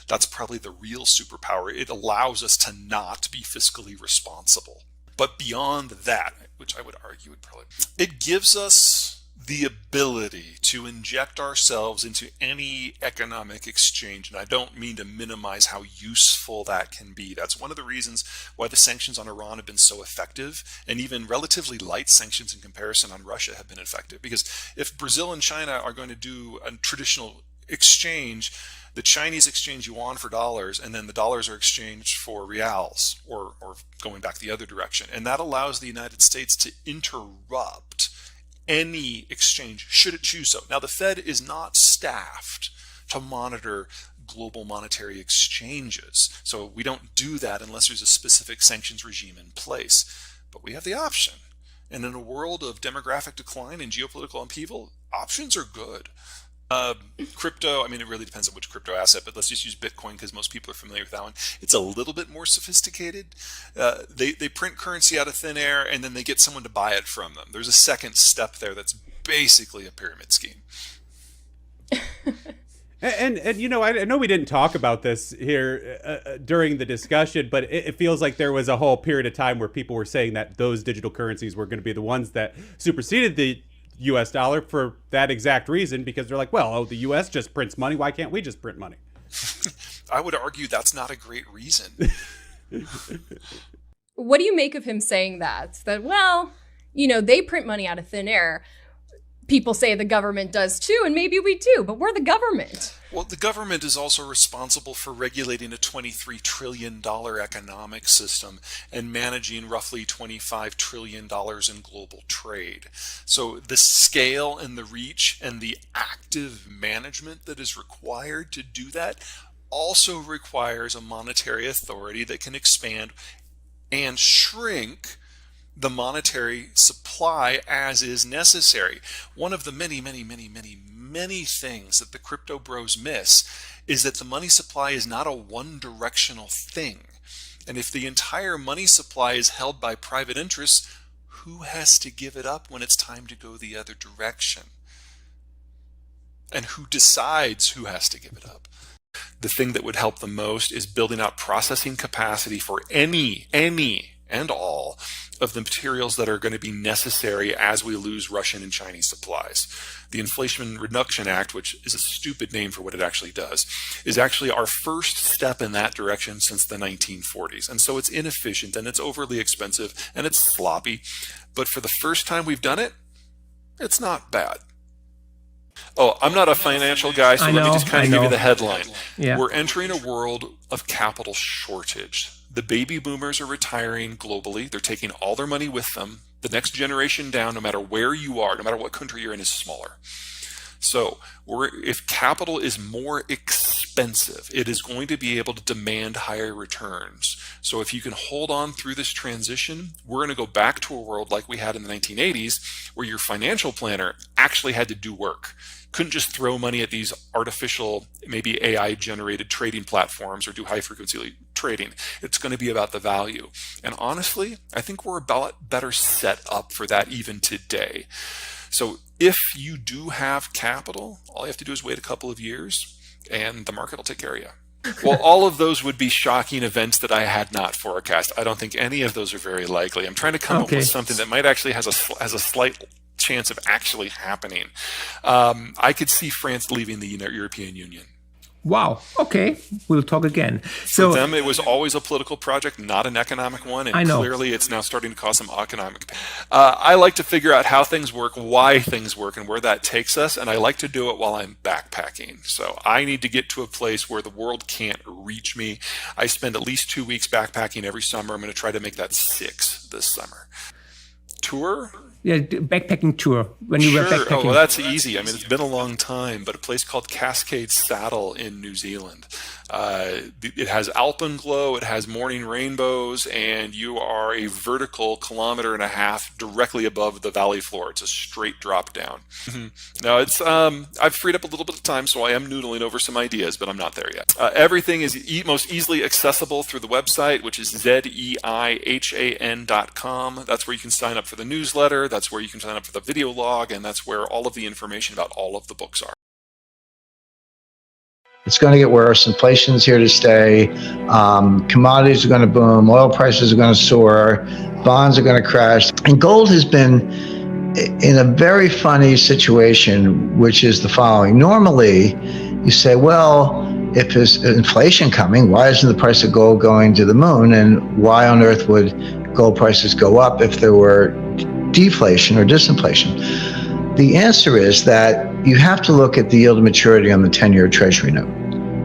That's probably the real superpower. It allows us to not be fiscally responsible. But beyond that, which I would argue it gives us the ability to inject ourselves into any economic exchange. And I don't mean to minimize how useful that can be. That's one of the reasons why the sanctions on Iran have been so effective, and even relatively light sanctions in comparison on Russia have been effective. Because if Brazil and China are going to do a traditional exchange, the Chinese exchange yuan for dollars, and then the dollars are exchanged for reals, or going back the other direction. And that allows the United States to interrupt any exchange, should it choose so. Now, the Fed is not staffed to monitor global monetary exchanges. So we don't do that unless there's a specific sanctions regime in place. But we have the option. And in a world of demographic decline and geopolitical upheaval, options are good. Crypto, it really depends on which crypto asset, but let's just use Bitcoin because most people are familiar with that one. It's a little bit more sophisticated. They print currency out of thin air and then they get someone to buy it from them. There's a second step there that's basically a pyramid scheme. And I know we didn't talk about this here during the discussion, but it feels like there was a whole period of time where people were saying that those digital currencies were going to be the ones that superseded the U.S. dollar for that exact reason, because they're like, well, the U.S. just prints money. Why can't we just print money? I would argue that's not a great reason. What do you make of him saying that? That, well, they print money out of thin air. people say the government does too, and maybe we do, but we're the government. Well, the government is also responsible for regulating a $23 trillion economic system and managing roughly $25 trillion in global trade. So the scale and the reach and the active management that is required to do that also requires a monetary authority that can expand and shrink the monetary supply as is necessary. One of the many things that the crypto bros miss is that the money supply is not a one-directional thing. And if the entire money supply is held by private interests, who has to give it up when it's time to go the other direction? And who decides who has to give it up? The thing that would help the most is building out processing capacity for any and all of the materials that are going to be necessary as we lose Russian and Chinese supplies. The Inflation Reduction Act, which is a stupid name for what it actually does, is actually our first step in that direction since the 1940s. And so it's inefficient and it's overly expensive and it's sloppy. But for the first time we've done it, it's not bad. Oh, I'm not a financial guy, so let me just kind of give you the headline. Yeah. We're entering a world of capital shortage. The baby boomers are retiring globally. They're taking all their money with them. The next generation down, no matter where you are, no matter what country you're in, is smaller. So if capital is more expensive, it is going to be able to demand higher returns. So if you can hold on through this transition, we're going to go back to a world like we had in the 1980s, where your financial planner actually had to do work. Couldn't just throw money at these artificial, maybe AI-generated trading platforms or do high-frequency trading. It's going to be about the value. And honestly, I think we're about better set up for that even today. So if you do have capital, all you have to do is wait a couple of years and the market will take care of you. Well, all of those would be shocking events that I had not forecast. I don't think any of those are very likely. I'm trying to come up with something that might actually has a slight chance of actually happening. I could see France leaving the European Union. Wow. Okay. We'll talk again. For them, it was always a political project, not an economic one. And clearly it's now starting to cause some economic pain. I like to figure out how things work, why things work, and where that takes us. And I like to do it while I'm backpacking. So I need to get to a place where the world can't reach me. I spend at least 2 weeks backpacking every summer. I'm going to try to make that 6 this summer. Tour? Yeah, backpacking tour. When you were backpacking. Oh, well, that's easy. I mean, it's been a long time, but a place called Cascade Saddle in New Zealand. It has alpenglow, it has morning rainbows, and you are a vertical 1.5 kilometers directly above the valley floor. It's a straight drop down. Now, it's I've freed up a little bit of time, so I am noodling over some ideas, but I'm not there yet. Everything is most easily accessible through the website, which is zeihan.com. That's where you can sign up for the newsletter. That's where you can sign up for the video log, and that's where all of the information about all of the books are. It's going to get worse. Inflation's here to stay. Commodities are going to boom. Oil prices are going to soar. Bonds are going to crash. And gold has been in a very funny situation, which is the following. Normally, you say, well, if there's inflation coming, why isn't the price of gold going to the moon? And why on earth would gold prices go up if there were deflation or disinflation? The answer is that you have to look at the yield to maturity on the 10-year Treasury note.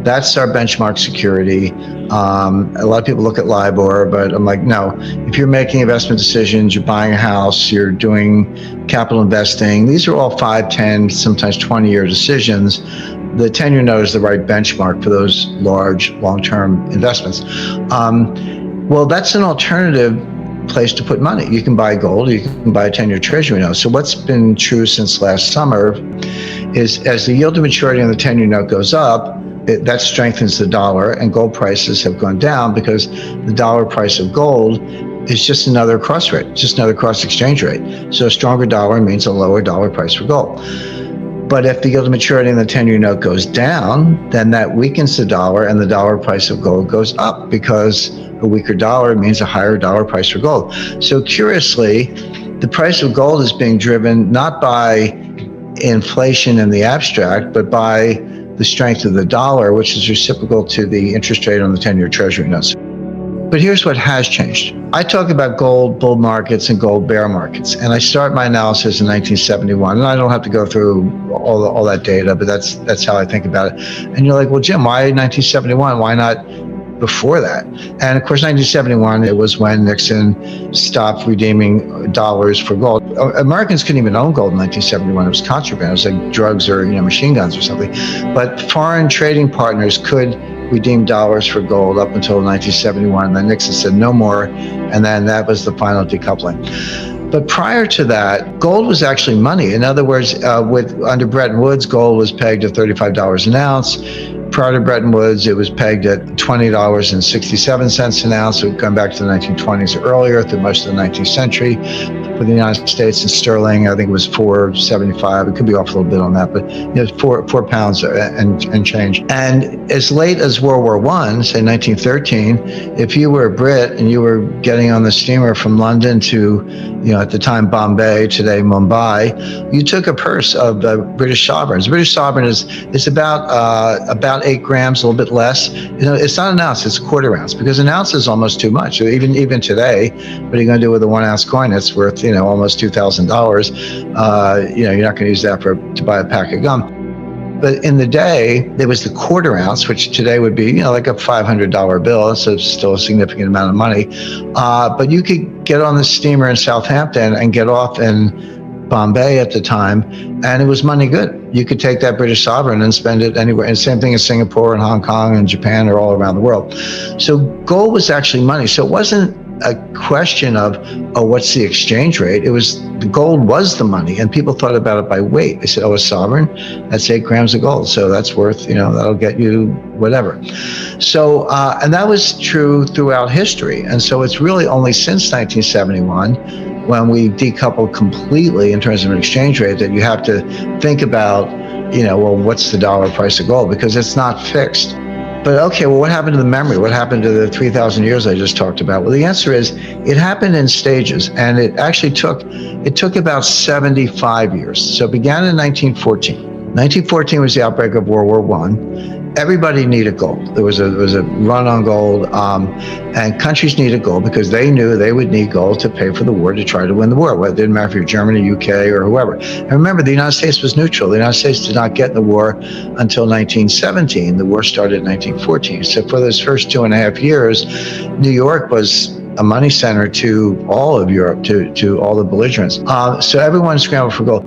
That's our benchmark security. A lot of people look at LIBOR, but I'm like, no. If you're making investment decisions, you're buying a house, you're doing capital investing, these are all 5, 10, sometimes 20-year decisions. The 10-year note is the right benchmark for those large, long-term investments. Well, that's an alternative place to put money. You can buy gold, you can buy a 10-year Treasury note. So what's been true since last summer is as the yield to maturity on the 10-year note goes up, that strengthens the dollar, and gold prices have gone down because the dollar price of gold is just another cross rate, just another cross exchange rate. So a stronger dollar means a lower dollar price for gold. But if the yield to maturity in the 10-year note goes down, then that weakens the dollar and the dollar price of gold goes up because a weaker dollar means a higher dollar price for gold. So curiously, the price of gold is being driven not by inflation in the abstract, but by the strength of the dollar, which is reciprocal to the interest rate on the 10-year Treasury notes. But here's what has changed. I talk about gold bull markets and gold bear markets, and I start my analysis in 1971. And I don't have to go through all that data, but that's how I think about it. And you're like, well, Jim, why 1971? Why not before that? And of course, 1971, it was when Nixon stopped redeeming dollars for gold. Americans couldn't even own gold in 1971. It was contraband. It was like drugs or machine guns or something. But foreign trading partners could redeem dollars for gold up until 1971. And then Nixon said no more. And then that was the final decoupling. But prior to that, gold was actually money. In other words, under Bretton Woods, gold was pegged at $35 an ounce. Prior to Bretton Woods, it was pegged at $20.67 an ounce. We've gone back to the 1920s or earlier, through most of the 19th century. For the United States, in sterling, I think it was $4.75. It could be off a little bit on that, but four pounds and change. And as late as World War I, say 1913, if you were a Brit and you were getting on the steamer from London to, at the time Bombay, today Mumbai, you took a purse of British sovereigns. British sovereign is about 8 grams, a little bit less. It's not an ounce; it's a quarter ounce, because an ounce is almost too much. Even today, what are you going to do with a 1 ounce coin that's worth almost $2,000? You're not going to use that to buy a pack of gum. But in the day, there was the quarter ounce, which today would be like a $500 bill. So it's still a significant amount of money. But you could get on the steamer in Southampton and get off in Bombay at the time, and it was money good. You could take that British sovereign and spend it anywhere. And same thing in Singapore and Hong Kong and Japan, or all around the world. So gold was actually money. So it wasn't a question of, what's the exchange rate? It was, the gold was the money, and people thought about it by weight. They said, a sovereign, that's 8 grams of gold. So that's worth, that'll get you whatever. So, and that was true throughout history. And so it's really only since 1971, when we decoupled completely in terms of an exchange rate, that you have to think about, what's the dollar price of gold? Because it's not fixed. But okay, well, what happened to the memory? What happened to the 3,000 years I just talked about? Well, the answer is it happened in stages, and it actually took about 75 years. So it began in 1914. 1914 was the outbreak of World War I. Everybody needed gold. There was a run on gold, and countries needed gold because they knew they would need gold to pay for the war, to try to win the war. Well, it didn't matter if you're Germany, UK, or whoever. And remember, the United States was neutral. The United States did not get in the war until 1917. The war started in 1914. So for those first 2.5 years, New York was a money center to all of Europe, to all the belligerents. So everyone scrambled for gold.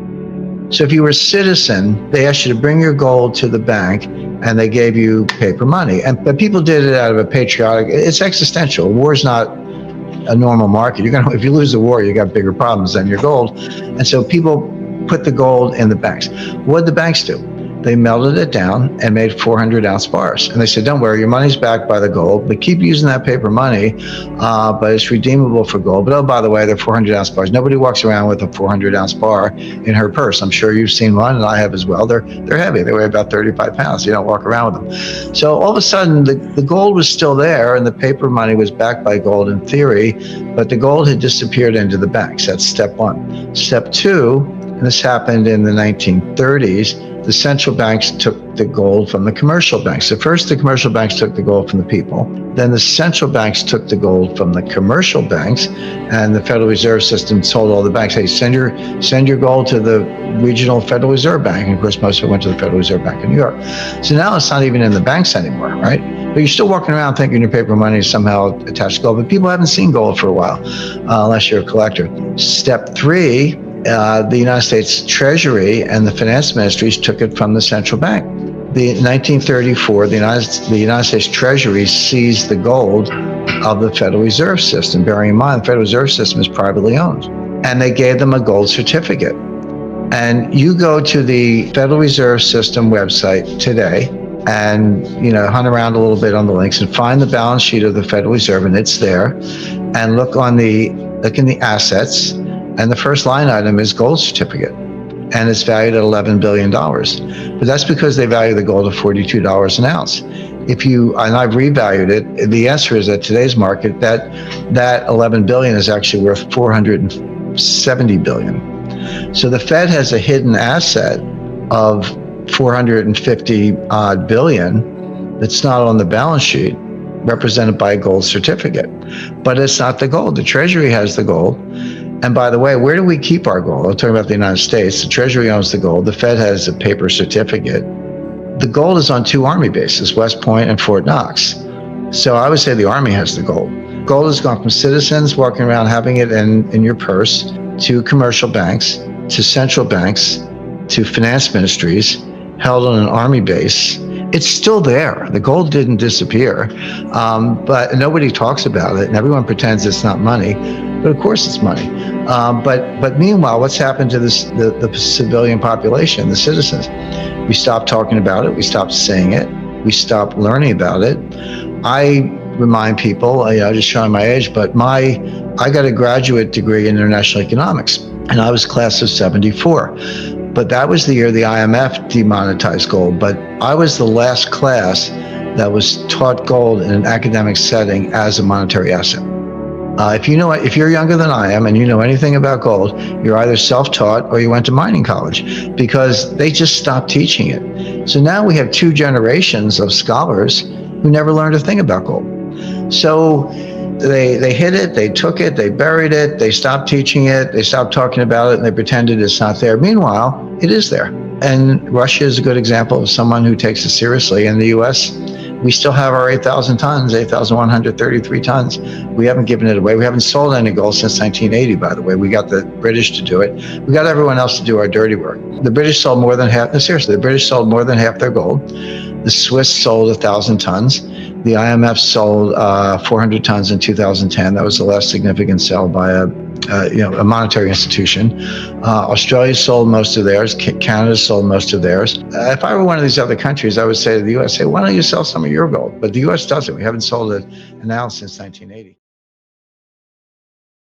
So if you were a citizen, they asked you to bring your gold to the bank, and they gave you paper money. But people did it out of a patriotic. It's existential. War is not a normal market. If you lose the war, you got bigger problems than your gold. And so people put the gold in the banks. What did the banks do? They melted it down and made 400-ounce bars. And they said, don't worry, your money's backed by the gold, but keep using that paper money, but it's redeemable for gold. But oh, by the way, they're 400-ounce bars. Nobody walks around with a 400-ounce bar in her purse. I'm sure you've seen one, and I have as well. They're heavy. They weigh about 35 pounds. You don't walk around with them. So all of a sudden, the gold was still there, and the paper money was backed by gold in theory, but the gold had disappeared into the banks. That's step one. Step two, and this happened in the 1930s, the central banks took the gold from the commercial banks. So first, the commercial banks took the gold from the people. Then the central banks took the gold from the commercial banks, and the Federal Reserve System told all the banks, hey, send your gold to the regional Federal Reserve Bank. And of course, most of it went to the Federal Reserve Bank in New York. So now it's not even in the banks anymore, right? But you're still walking around thinking your paper money is somehow attached to gold, but people haven't seen gold for a while, unless you're a collector. Step three, the United States Treasury and the finance ministries took it from the central bank. In 1934, the United States Treasury seized the gold of the Federal Reserve System. Bearing in mind, the Federal Reserve System is privately owned. And they gave them a gold certificate. And you go to the Federal Reserve System website today and hunt around a little bit on the links and find the balance sheet of the Federal Reserve, and it's there. And look in the assets. And the first line item is gold certificate, and it's valued at $11 billion. But that's because they value the gold at $42 an ounce. And I've revalued it, the answer is that today's market, that 11 billion is actually worth 470 billion. So the Fed has a hidden asset of 450 odd billion that's not on the balance sheet. represented by a gold certificate. But it's not the gold. The Treasury has the gold. And by the way, where do we keep our gold? I'm talking about the United States. The Treasury owns the gold. The Fed has a paper certificate. The gold is on 2 Army bases, West Point and Fort Knox. So I would say the Army has the gold. Gold has gone from citizens walking around having it in your purse, to commercial banks, to central banks, to finance ministries, held on an Army base. It's still there. The gold didn't disappear, but nobody talks about it, and everyone pretends it's not money. But of course, it's money. But meanwhile, what's happened to the civilian population, the citizens? We stopped talking about it. We stopped saying it. We stopped learning about it. I remind people, just showing my age, but I got a graduate degree in international economics, and I was class of 74. But that was the year the IMF demonetized gold. But I was the last class that was taught gold in an academic setting as a monetary asset. If you're younger than I am and you know anything about gold, you're either self-taught or you went to mining college, because they just stopped teaching it. So now we have 2 generations of scholars who never learned a thing about gold. So they hid it, they took it, they buried it, they stopped teaching it, they stopped talking about it, and they pretended it's not there. Meanwhile, it is there. And Russia is a good example of someone who takes it seriously. In the US, we still have our 8,000 tons, 8,133 tons. We haven't given it away. We haven't sold any gold since 1980, by the way. We got the British to do it. We got everyone else to do our dirty work. The British sold more than half, seriously, the British sold more than half their gold. The Swiss sold 1,000 tons. The IMF sold 400 tons in 2010. That was the last significant sale by a monetary institution. Australia sold most of theirs. Canada sold most of theirs. If I were one of these other countries, I would say to the US, hey, why don't you sell some of your gold? But the US doesn't. We haven't sold it now since 1980.